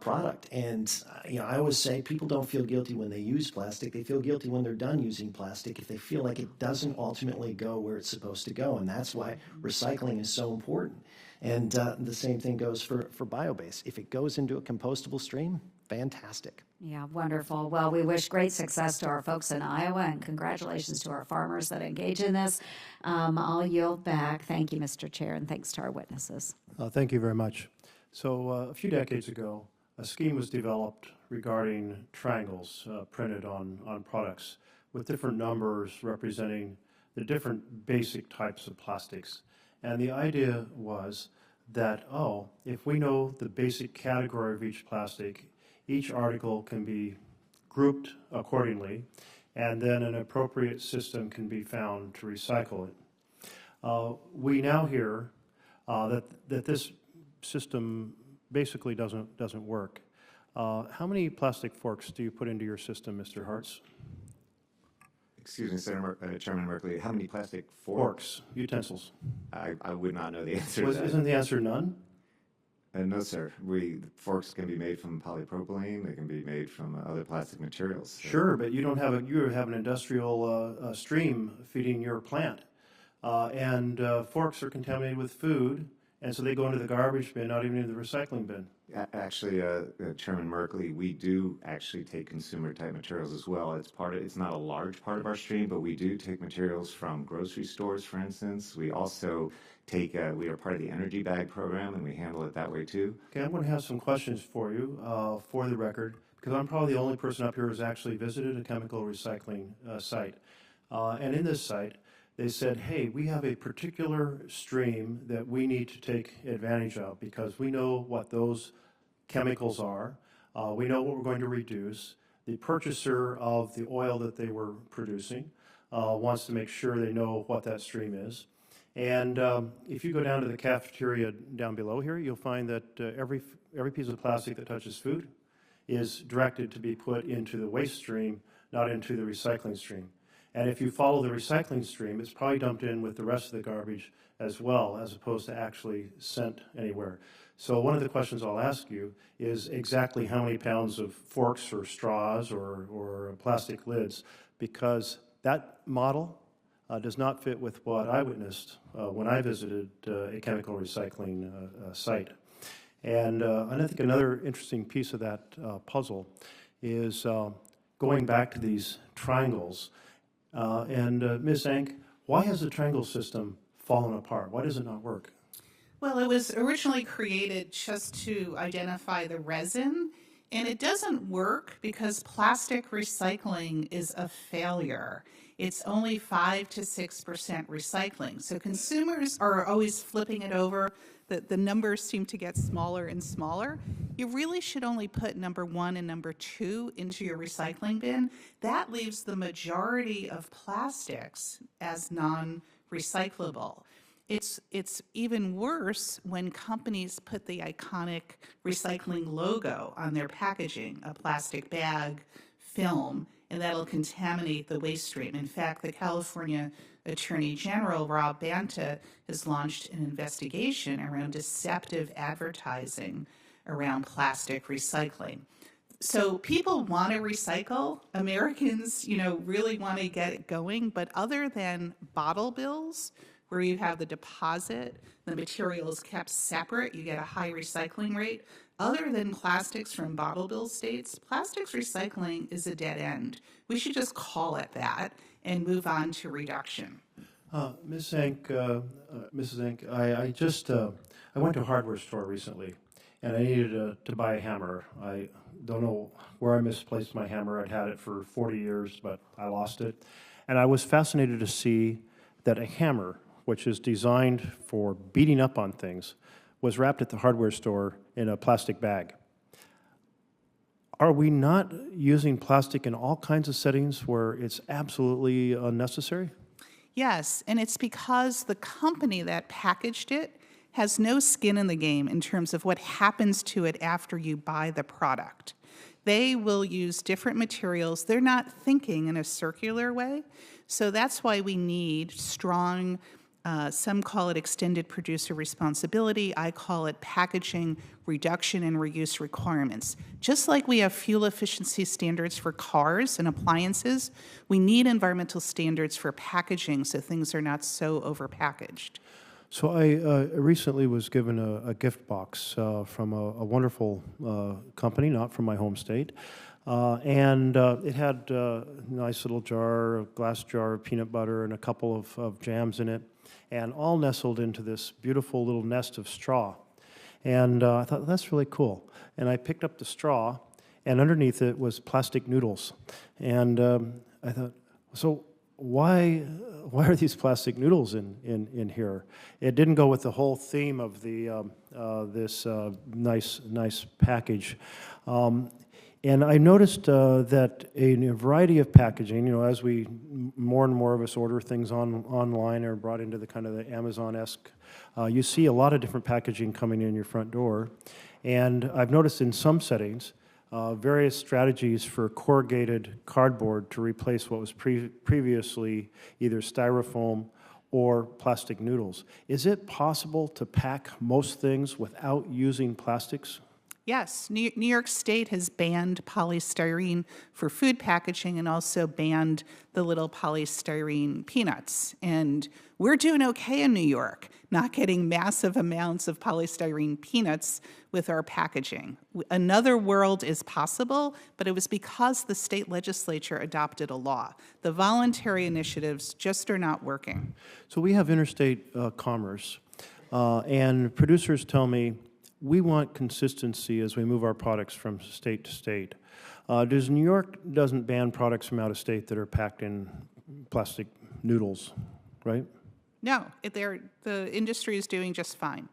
S5: product. And I always say people don't feel guilty when they use plastic. They feel guilty when they're done using plastic if they feel like it doesn't ultimately go where it's supposed to go. And that's why recycling is so important. And the same thing goes for biobase. If it goes into a compostable stream, fantastic.
S11: Yeah, wonderful. Well, we wish great success to our folks in Iowa, and congratulations to our farmers that engage in this. I'll yield back. Thank you, Mr. Chair, and thanks to our witnesses.
S1: Thank you very much. So a few decades ago, a scheme was developed regarding triangles printed on products with different numbers representing the different basic types of plastics. And the idea was that, if we know the basic category of each plastic, each article can be grouped accordingly, and then an appropriate system can be found to recycle it. We now hear that this system basically doesn't work. How many plastic forks do you put into your system, Mr. Hartz?
S6: Excuse me, Chairman Merkley, how many plastic forks?
S1: Utensils.
S6: I would not know the answer to that.
S1: Isn't the answer none?
S6: No, sir. Forks can be made from polypropylene. They can be made from other plastic materials. So.
S1: Sure, but you have an industrial stream feeding your plant, and forks are contaminated with food, and so they go into the garbage bin, not even into the recycling bin.
S6: Actually, Chairman Merkley, we do actually take consumer-type materials as well. It's not a large part of our stream, but we do take materials from grocery stores, for instance. We also we are part of the energy bag program, and we handle it that way too.
S1: Okay, I'm going to have some questions for you, for the record, because I'm probably the only person up here who's actually visited a chemical recycling site. And in this site, they said, hey, we have a particular stream that we need to take advantage of because we know what those chemicals are. We know what we're going to reduce. The purchaser of the oil that they were producing wants to make sure they know what that stream is. And if you go down to the cafeteria down below here, you'll find that every piece of plastic that touches food is directed to be put into the waste stream, not into the recycling stream. And if you follow the recycling stream, it's probably dumped in with the rest of the garbage as well, as opposed to actually sent anywhere. So one of the questions I'll ask you is exactly how many pounds of forks or straws or plastic lids, because that model does not fit with what I witnessed when I visited a chemical recycling site. And I think another interesting piece of that puzzle is going back to these triangles. Ms. Enck, why has the triangle system fallen apart? Why does it not work?
S4: Well, it was originally created just to identify the resin, and it doesn't work because plastic recycling is a failure. It's only 5 to 6% recycling. So consumers are always flipping it over. The numbers seem to get smaller and smaller. You really should only put number 1 and number 2 into your recycling bin. That leaves the majority of plastics as non-recyclable. It's even worse when companies put the iconic recycling logo on their packaging, a plastic bag, film, and that'll contaminate the waste stream. In fact, the California Attorney General, Rob Banta, has launched an investigation around deceptive advertising around plastic recycling. So people want to recycle. Americans, really want to get it going. But other than bottle bills, where you have the deposit, the material is kept separate, you get a high recycling rate. Other than plastics from bottle bill states, plastics recycling is a dead end. We should just call it that and move on to reduction.
S1: Ms. Zank, Mrs. Zank, I went to a hardware store recently, and I needed to buy a hammer. I don't know where I misplaced my hammer. I'd had it for 40 years, but I lost it. And I was fascinated to see that a hammer, which is designed for beating up on things, was wrapped at the hardware store in a plastic bag. Are we not using plastic in all kinds of settings where it's absolutely unnecessary?
S4: Yes, and it's because the company that packaged it has no skin in the game in terms of what happens to it after you buy the product. They will use different materials. They're not thinking in a circular way. So that's why we need strong, some call it extended producer responsibility. I call it packaging reduction and reuse requirements. Just like we have fuel efficiency standards for cars and appliances, we need environmental standards for packaging so things are not so overpackaged.
S1: So I recently was given a gift box from a wonderful company, not from my home state, and it had a nice little jar, a glass jar of peanut butter and a couple of jams in it, and all nestled into this beautiful little nest of straw. And I thought, that's really cool. And I picked up the straw, and underneath it was plastic noodles. And I thought, so why are these plastic noodles in here? It didn't go with the whole theme of the this nice package. And I noticed that in a variety of packaging, as we more and more of us order things online or brought into the kind of the Amazon-esque, you see a lot of different packaging coming in your front door. And I've noticed in some settings, various strategies for corrugated cardboard to replace what was previously either styrofoam or plastic noodles. Is it possible to pack most things without using plastics?
S4: Yes, New York State has banned polystyrene for food packaging and also banned the little polystyrene peanuts. And we're doing okay in New York, not getting massive amounts of polystyrene peanuts with our packaging. Another world is possible, but it was because the state legislature adopted a law. The voluntary initiatives just are not working.
S1: So we have interstate commerce, and producers tell me, we want consistency as we move our products from state to state. Does New York doesn't ban products from out of state that are packed in plastic noodles, right?
S4: No, the industry is doing just fine.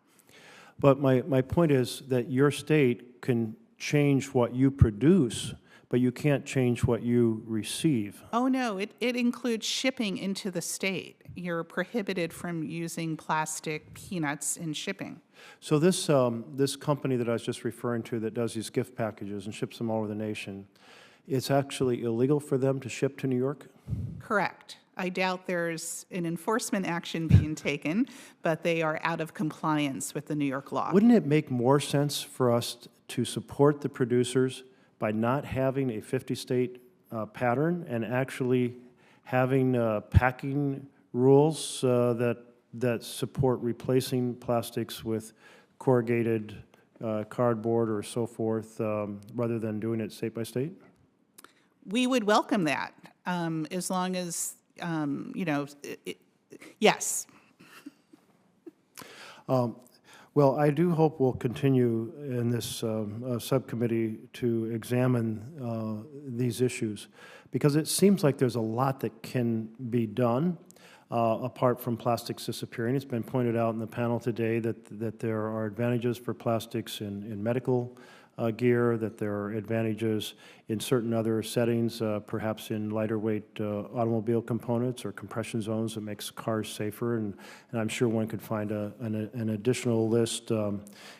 S1: But my point is that your state can change what you produce, but you can't change what you receive.
S4: Oh, no, it includes shipping into the state. You're prohibited from using plastic peanuts in shipping.
S1: So this company that I was just referring to that does these gift packages and ships them all over the nation, it's actually illegal for them to ship to New York?
S4: Correct. I doubt there's an enforcement action being taken, but they are out of compliance with the New York law.
S1: Wouldn't it make more sense for us to support the producers by not having a 50-state pattern and actually having packing rules that support replacing plastics with corrugated cardboard or so forth, rather than doing it state by state?
S4: We would welcome that, as long as, yes.
S1: Well, I do hope we'll continue in this subcommittee to examine these issues, because it seems like there's a lot that can be done apart from plastics disappearing. It's been pointed out in the panel today that there are advantages for plastics in medical gear, that there are advantages in certain other settings, perhaps in lighter weight automobile components or compression zones that makes cars safer, and I'm sure one could find an additional list,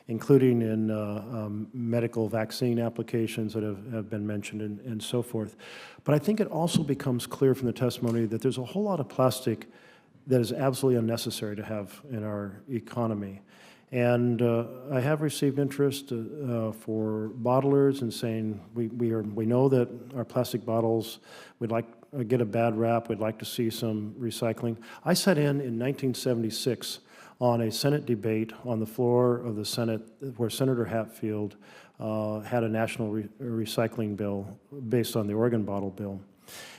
S1: including in medical vaccine applications that have been mentioned and so forth. But I think it also becomes clear from the testimony that there's a whole lot of plastic that is absolutely unnecessary to have in our economy. And I have received interest for bottlers and saying we know that our plastic bottles would like get a bad rap. We'd like to see some recycling. I sat in 1976 on a Senate debate on the floor of the Senate where Senator Hatfield had a national recycling bill based on the Oregon bottle bill.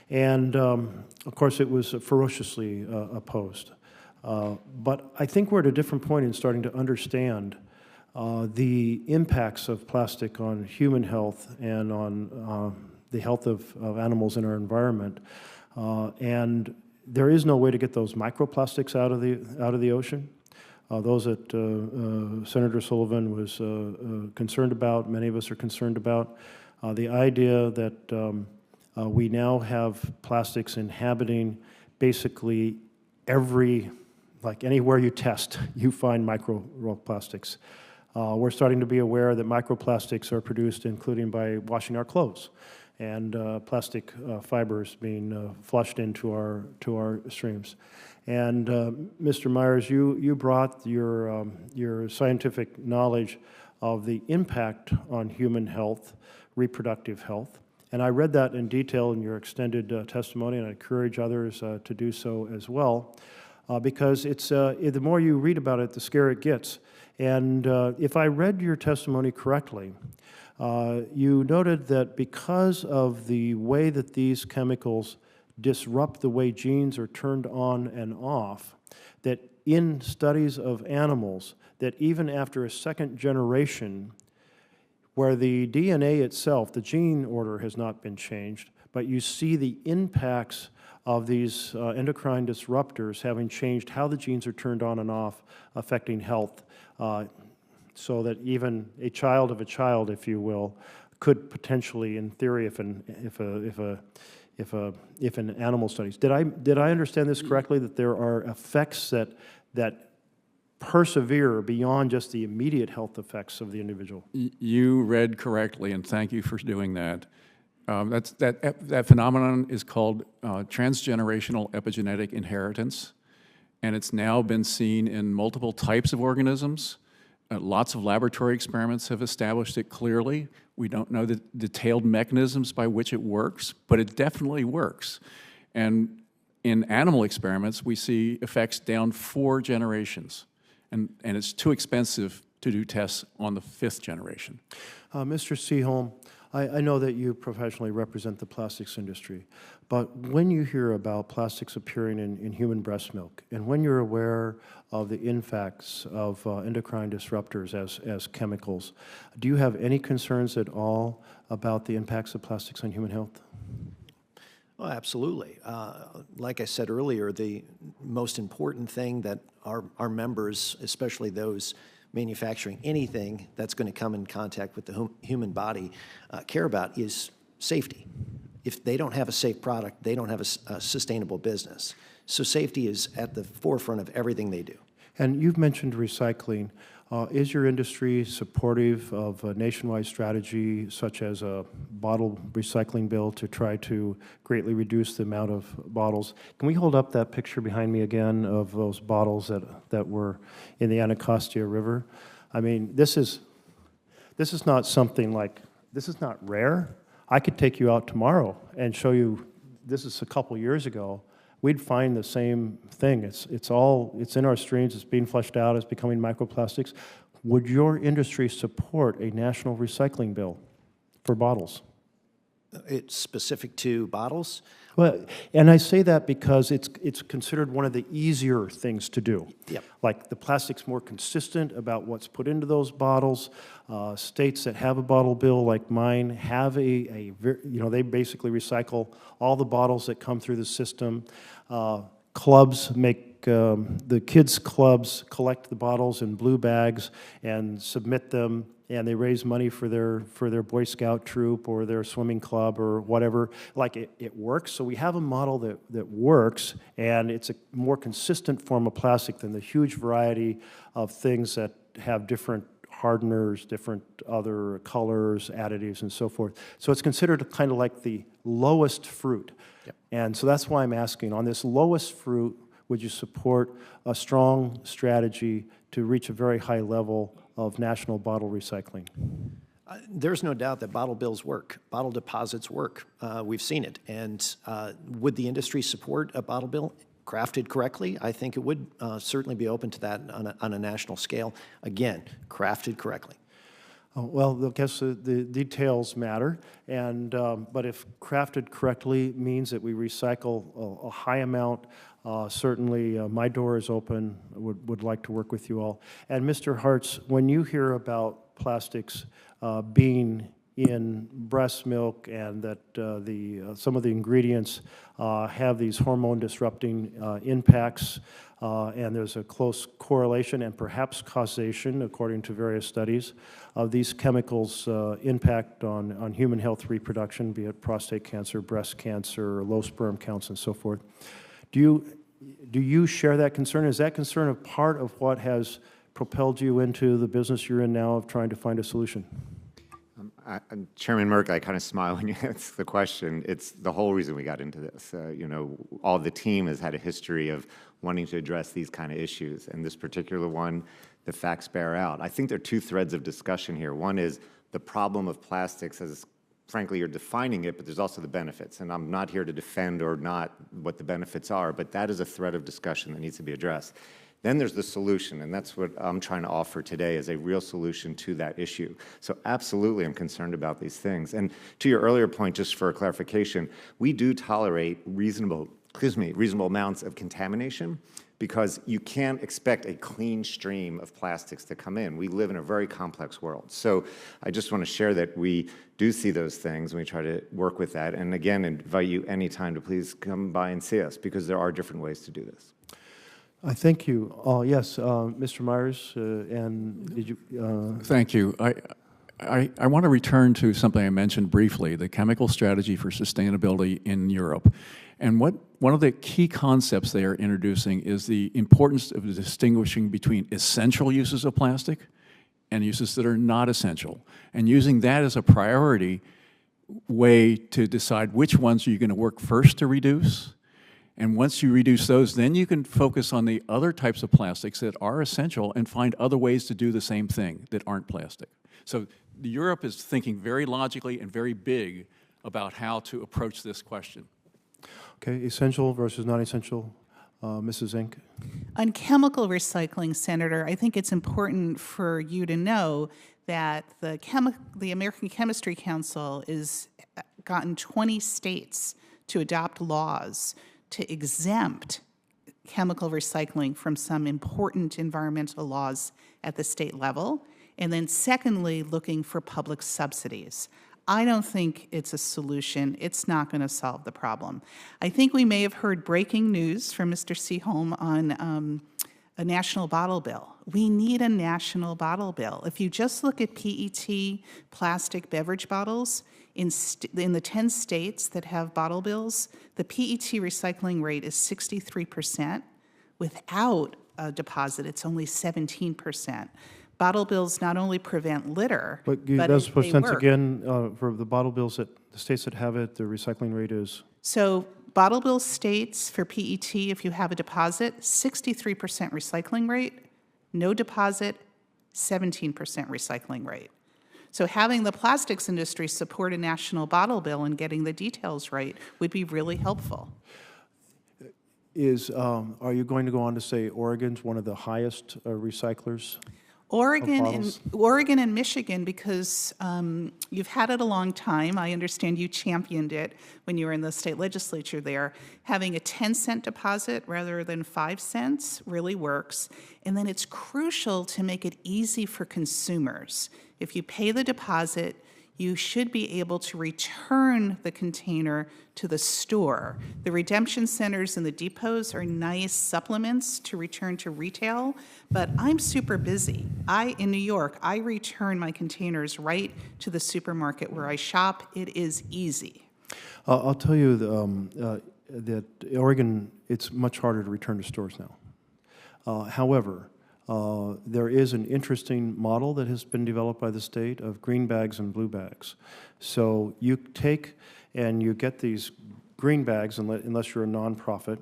S1: And of course, it was ferociously opposed. But I think we're at a different point in starting to understand the impacts of plastic on human health and on the health of animals in our environment. And there is no way to get those microplastics out of the ocean. Those that Senator Sullivan was concerned about, many of us are concerned about. The idea that we now have plastics inhabiting basically like anywhere you test, you find microplastics. We're starting to be aware that microplastics are produced, including by washing our clothes, and plastic fibers being flushed into our streams. And Mr. Myers, you brought your scientific knowledge of the impact on human health, reproductive health. And I read that in detail in your extended testimony, and I encourage others to do so as well. Because the more you read about it, the scarier it gets. And if I read your testimony correctly, you noted that because of the way that these chemicals disrupt the way genes are turned on and off, that in studies of animals, that even after a second generation, where the DNA itself, the gene order has not been changed, but you see the impacts of these endocrine disruptors having changed how the genes are turned on and off, affecting health, so that even a child of a child, if you will, could potentially, in theory, if an animal studies. Did I understand this correctly? That there are effects that persevere beyond just the immediate health effects of the individual?
S3: You read correctly, and thank you for doing that. That phenomenon is called transgenerational epigenetic inheritance, and it's now been seen in multiple types of organisms. Lots of laboratory experiments have established it clearly. We don't know the detailed mechanisms by which it works, but it definitely works. And in animal experiments, we see effects down 4 generations, and it's too expensive to do tests on the 5th generation.
S1: Mr. Seaholm, I know that you professionally represent the plastics industry, but when you hear about plastics appearing in human breast milk, and when you're aware of the impacts of endocrine disruptors as chemicals, do you have any concerns at all about the impacts of plastics on human health?
S5: Oh, absolutely. Like I said earlier, the most important thing that our members, especially those manufacturing anything that's going to come in contact with the human body, care about is safety. If they don't have a safe product, they don't have a sustainable business. So safety is at the forefront of everything they do.
S1: And you've mentioned recycling. Is your industry supportive of a nationwide strategy such as a bottle recycling bill to try to greatly reduce the amount of bottles? Can we hold up that picture behind me again of those bottles that were in the Anacostia River? I mean, this is not something like, this is not rare. I could take you out tomorrow and show you, this is a couple years ago. We'd find the same thing. It's in our streams, it's being flushed out, it's becoming microplastics. Would your industry support a national recycling bill for bottles?
S5: It's specific to bottles?
S1: Well, and I say that because it's considered one of the easier things to do.
S5: Yep.
S1: Like the plastic's more consistent about what's put into those bottles. States that have a bottle bill like mine have they basically recycle all the bottles that come through the system. Clubs make the kids' clubs collect the bottles in blue bags and submit them, and they raise money for their Boy Scout troop or their swimming club or whatever. Like, it works. So we have a model that works, and it's a more consistent form of plastic than the huge variety of things that have different hardeners, different other colors, additives, and so forth. So it's considered kind of like the lowest fruit. Yep. And so that's why I'm asking, on this lowest fruit, would you support a strong strategy to reach a very high level of national bottle recycling?
S5: There's no doubt that bottle bills work. Bottle deposits work. We've seen it. And would the industry support a bottle bill crafted correctly? I think it would certainly be open to that on a national scale. Again, crafted correctly.
S1: Well, I guess the details matter, and but if crafted correctly means that we recycle a high amount, certainly my door is open. I would like to work with you all. And Mr. Hartz, when you hear about plastics being in breast milk and that some of the ingredients have these hormone disrupting impacts, and there's a close correlation and perhaps causation, according to various studies, of these chemicals' impact on human health reproduction, be it prostate cancer, breast cancer, low sperm counts, and so forth. Do you share that concern? Is that concern a part of what has propelled you into the business you're in now of trying to find a solution?
S6: Chairman Merck, I kind of smile when you ask the question. It's the whole reason we got into this. You know, all the team has had a history of wanting to address these kind of issues, and this particular one, the facts bear out. I think there are two threads of discussion here. One is the problem of plastics as, frankly, you're defining it, but there's also the benefits, and I'm not here to defend or not what the benefits are, but that is a thread of discussion that needs to be addressed. Then there's the solution, and that's what I'm trying to offer today, is a real solution to that issue. So absolutely, I'm concerned about these things. And to your earlier point, just for clarification, we do tolerate reasonable amounts of contamination, because you can't expect a clean stream of plastics to come in. We live in a very complex world. So I just want to share that we do see those things, and we try to work with that. And again, invite you anytime to please come by and see us, because there are different ways to do this.
S1: I thank you. Yes, Mr. Myers, and did you?
S3: Thank you. I want to return to something I mentioned briefly, the chemical strategy for sustainability in Europe. And one of the key concepts they are introducing is the importance of distinguishing between essential uses of plastic and uses that are not essential, and using that as a priority way to decide which ones are you going to work first to reduce. And once you reduce those, then you can focus on the other types of plastics that are essential and find other ways to do the same thing that aren't plastic. So Europe is thinking very logically and very big about how to approach this question.
S1: Okay, essential versus non-essential. Mrs. Zink?
S4: On chemical recycling, Senator, I think it's important for you to know that the American Chemistry Council has gotten 20 states to adopt laws to exempt chemical recycling from some important environmental laws at the state level, and then secondly, looking for public subsidies. I don't think it's a solution. It's not going to solve the problem. I think we may have heard breaking news from Mr. Seaholm on a national bottle bill. We need a national bottle bill. If you just look at PET plastic beverage bottles, in the 10 states that have bottle bills, the PET recycling rate is 63%. Without a deposit, it's only 17%. Bottle bills not only prevent litter,
S1: but
S4: they
S1: those percents
S4: work.
S1: again, for the bottle bills that the states that have it, the recycling rate is?
S4: So bottle bill states for PET, if you have a deposit, 63% recycling rate, no deposit, 17% recycling rate. So having the plastics industry support a national bottle bill and getting the details right would be really helpful.
S1: Are you going to go on to say Oregon's one of the highest recyclers?
S4: Oregon and Michigan, because you've had it a long time. I understand you championed it when you were in the state legislature there. Having a 10-cent deposit rather than 5 cents really works. And then it's crucial to make it easy for consumers. If you pay the deposit, you should be able to return the container to the store. The redemption centers and the depots are nice supplements to return to retail, but I'm super busy. In New York, I return my containers right to the supermarket where I shop. It is easy.
S1: I'll tell you that Oregon, it's much harder to return to stores now. However, there is an interesting model that has been developed by the state of green bags and blue bags. So you take and you get these green bags, unless you're a nonprofit,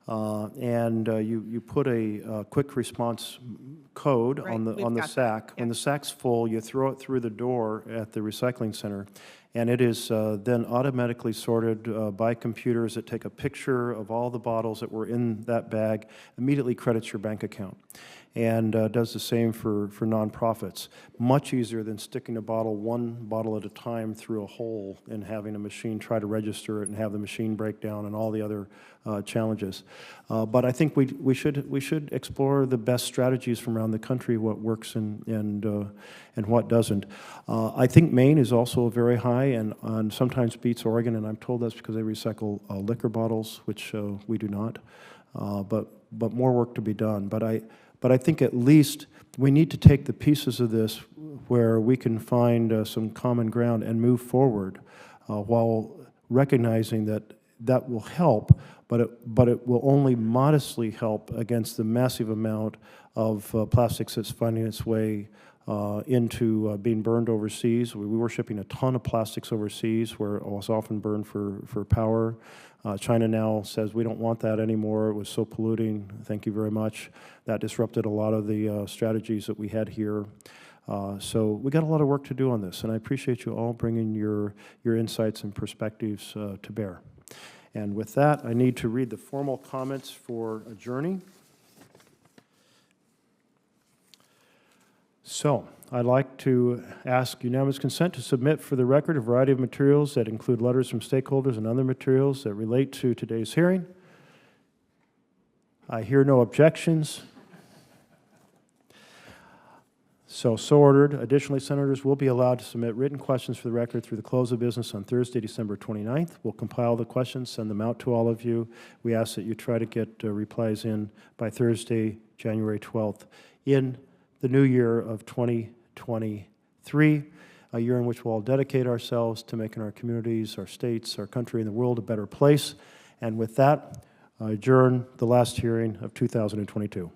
S1: and you put a quick response code
S4: Right,
S1: on
S4: we've
S1: the
S4: got
S1: sack.
S4: that,
S1: When the sack's full, you throw it through the door at the recycling center, and it is then automatically sorted by computers that take a picture of all the bottles that were in that bag, immediately credits your bank account, and does the same for nonprofits. Much easier than sticking one bottle at a time through a hole and having a machine try to register it and have the machine break down and all the other challenges. But I think we should explore the best strategies from around the country, what works and what doesn't. I think Maine is also very high and sometimes beats Oregon, and I'm told that's because they recycle liquor bottles, which we do not. But more work to be done. But I think at least we need to take the pieces of this where we can find some common ground and move forward while recognizing that will help, but it will only modestly help against the massive amount of plastics that's finding its way into being burned overseas. We were shipping a ton of plastics overseas where it was often burned for power. China now says we don't want that anymore. It was so polluting. Thank you very much. That disrupted a lot of the strategies that we had here. So we got a lot of work to do on this, and I appreciate you all bringing your insights and perspectives to bear. And with that, I need to read the formal comments for adjourning. So I'd like to ask unanimous consent to submit for the record a variety of materials that include letters from stakeholders and other materials that relate to today's hearing. I hear no objections. So ordered. Additionally, senators will be allowed to submit written questions for the record through the close of business on Thursday, December 29th. We'll compile the questions, send them out to all of you. We ask that you try to get replies in by Thursday, January 12th, in the new year of 2023, a year in which we'll all dedicate ourselves to making our communities, our states, our country, and the world a better place. And with that, I adjourn the last hearing of 2022.